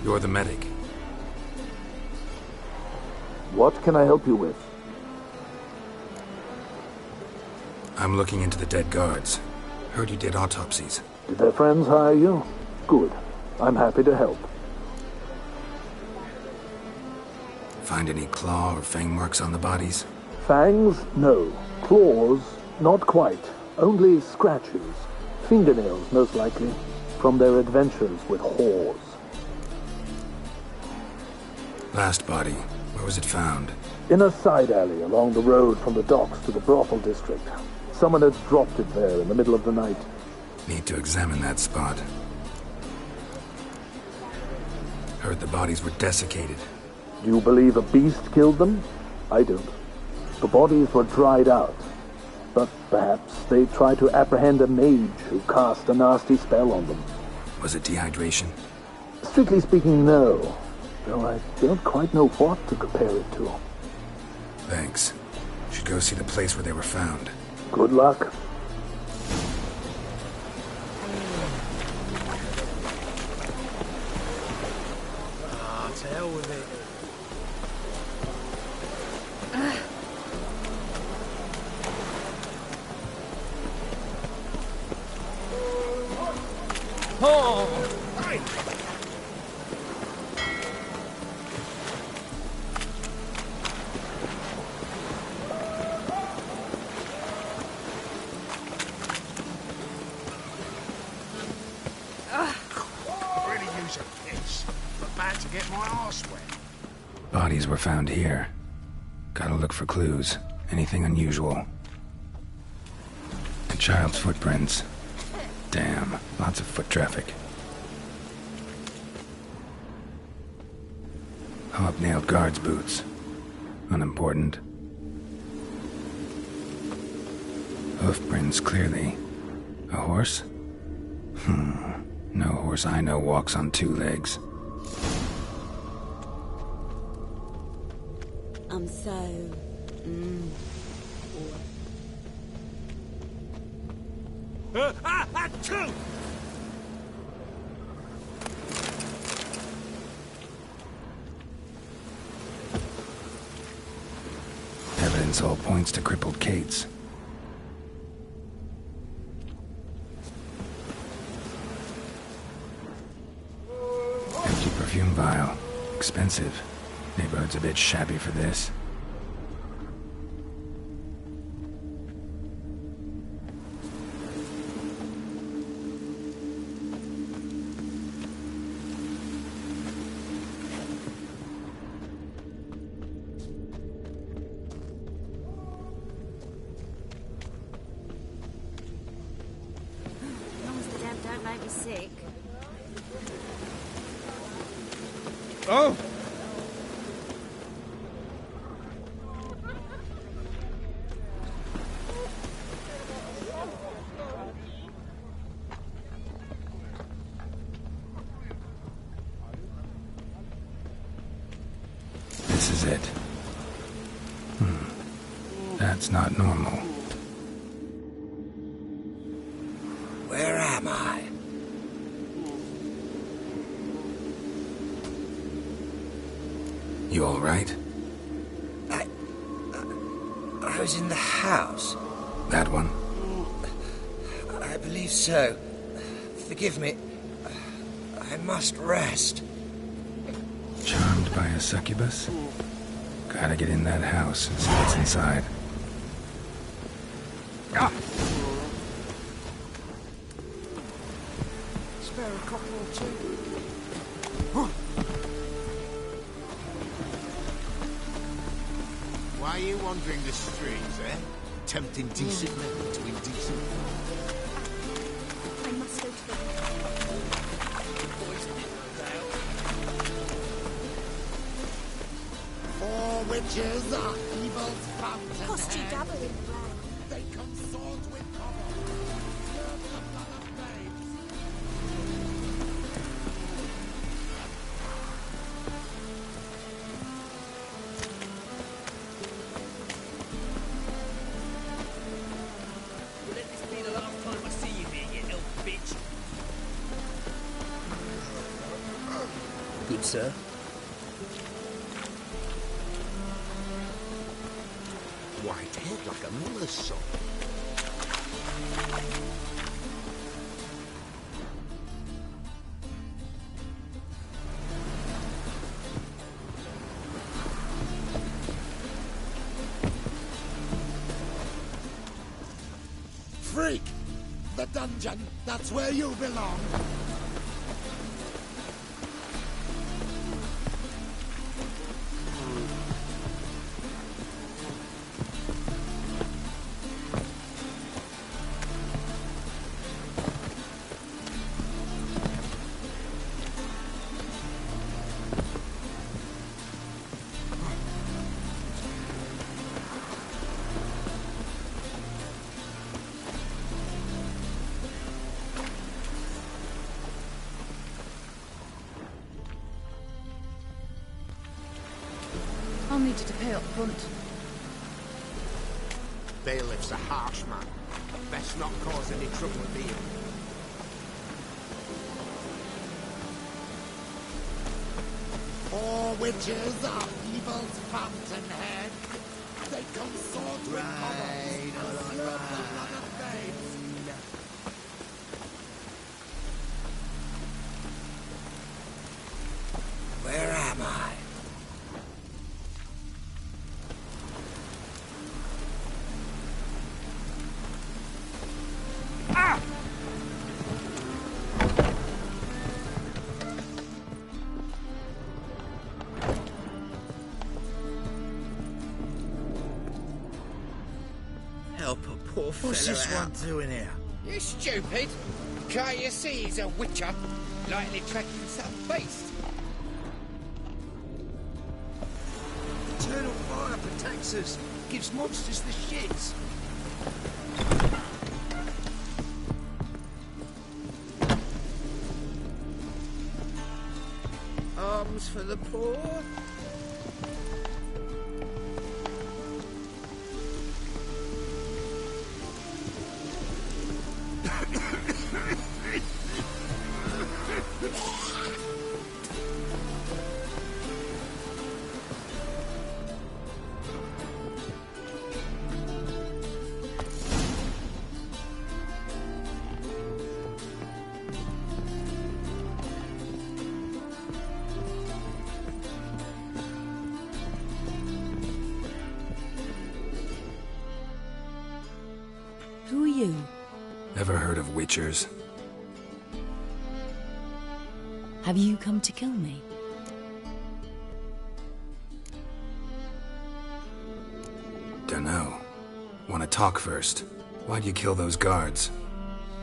You're the medic. What can I help you with? I'm looking into the dead guards. Heard you did autopsies. Did their friends hire you? Good. I'm happy to help. Find any claw or fang marks on the bodies? Fangs? No. Claws? Not quite. Only scratches. Fingernails, most likely. From their adventures with whores. Last body. Where was it found? In a side alley along the road from the docks to the brothel district. Someone had dropped it there in the middle of the night. Need to examine that spot. Heard the bodies were desiccated. Do you believe a beast killed them? I don't. The bodies were dried out. But perhaps they tried to apprehend a mage who cast a nasty spell on them. Was it dehydration? Strictly speaking, no. Though I don't quite know what to compare it to. Thanks. Should go see the place where they were found. Good luck. Ah, to hell with it. Oh! Hey! Really use a piss, but bad to get my arse wet. Bodies were found here. Gotta look for clues. Anything unusual. A child's footprints. Damn, lots of foot traffic. Hobnailed guards' boots. Unimportant. Hoofprints, clearly. A horse? No horse I know walks on two legs. I'm so... Two! Evidence all points to crippled Kate's. Empty perfume vial. Expensive. Neighborhood's a bit shabby for this. As long as the damn don't make me sick. Oh! This is it. That's not normal. Where am I? You all right? I was in the house. That one? I believe so. Forgive me. I must rest. Charmed by a succubus? Gotta get in that house and see what's inside. Spare a couple or two. Why are you wandering the streets, eh? Tempting decent men to indecent folk. I must go to the... Four witches are evil's fountain. Cost you double in brand. They consort with cover. Serve the blood of babes. Let this be the last time I see you here, you elf bitch. Good, sir. White head like a miller's son. Freak! The dungeon, that's where you belong. I'll need you to pay up front. Bailiff's a harsh man. Best not cause any trouble with him. All witches are evil's fountainhead. They consort with commons and slurp the blood of babes. Where am I? Ah! Help a poor fella What's this out. one doing here? You stupid! Can't you see he's a witcher? Likely tracking some beast. Eternal fire protects us. Gives monsters the shits. Arms for the poor. Who are you? Ever heard of witchers? Have you come to kill me? Dunno. Wanna talk first? Why'd you kill those guards?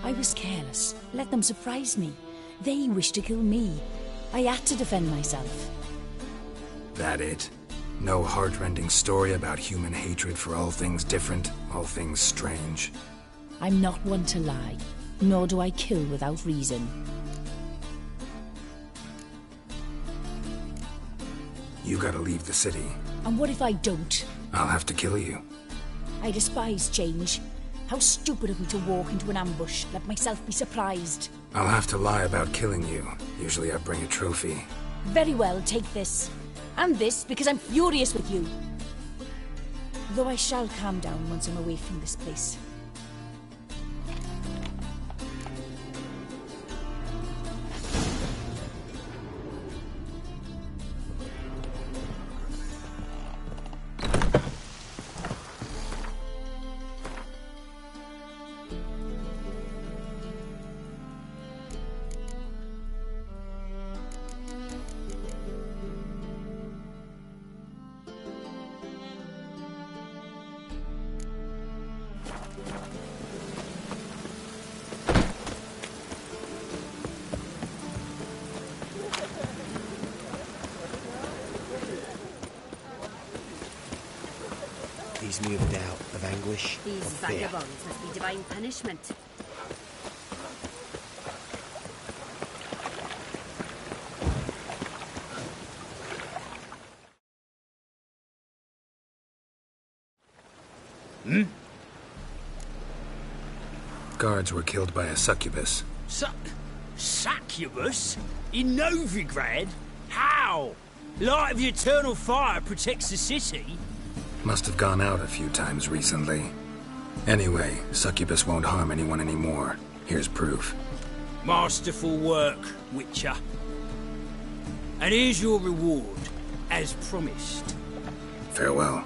I was careless. Let them surprise me. They wished to kill me. I had to defend myself. That it? No heart-rending story about human hatred for all things different, all things strange? I'm not one to lie, nor do I kill without reason. You gotta leave the city. And what if I don't? I'll have to kill you. I despise change. How stupid of me to walk into an ambush, let myself be surprised. I'll have to lie about killing you. Usually I bring a trophy. Very well, take this. And this, because I'm furious with you. Though I shall calm down once I'm away from this place. Ease me of doubt, of anguish, These of fear. vagabonds must be divine punishment. Hmm? Guards were killed by a succubus. Succubus? In Novigrad? How? Light of the eternal fire protects the city? Must have gone out a few times recently. Anyway, succubus won't harm anyone anymore. Here's proof. Masterful work, Witcher. And here's your reward, as promised. Farewell.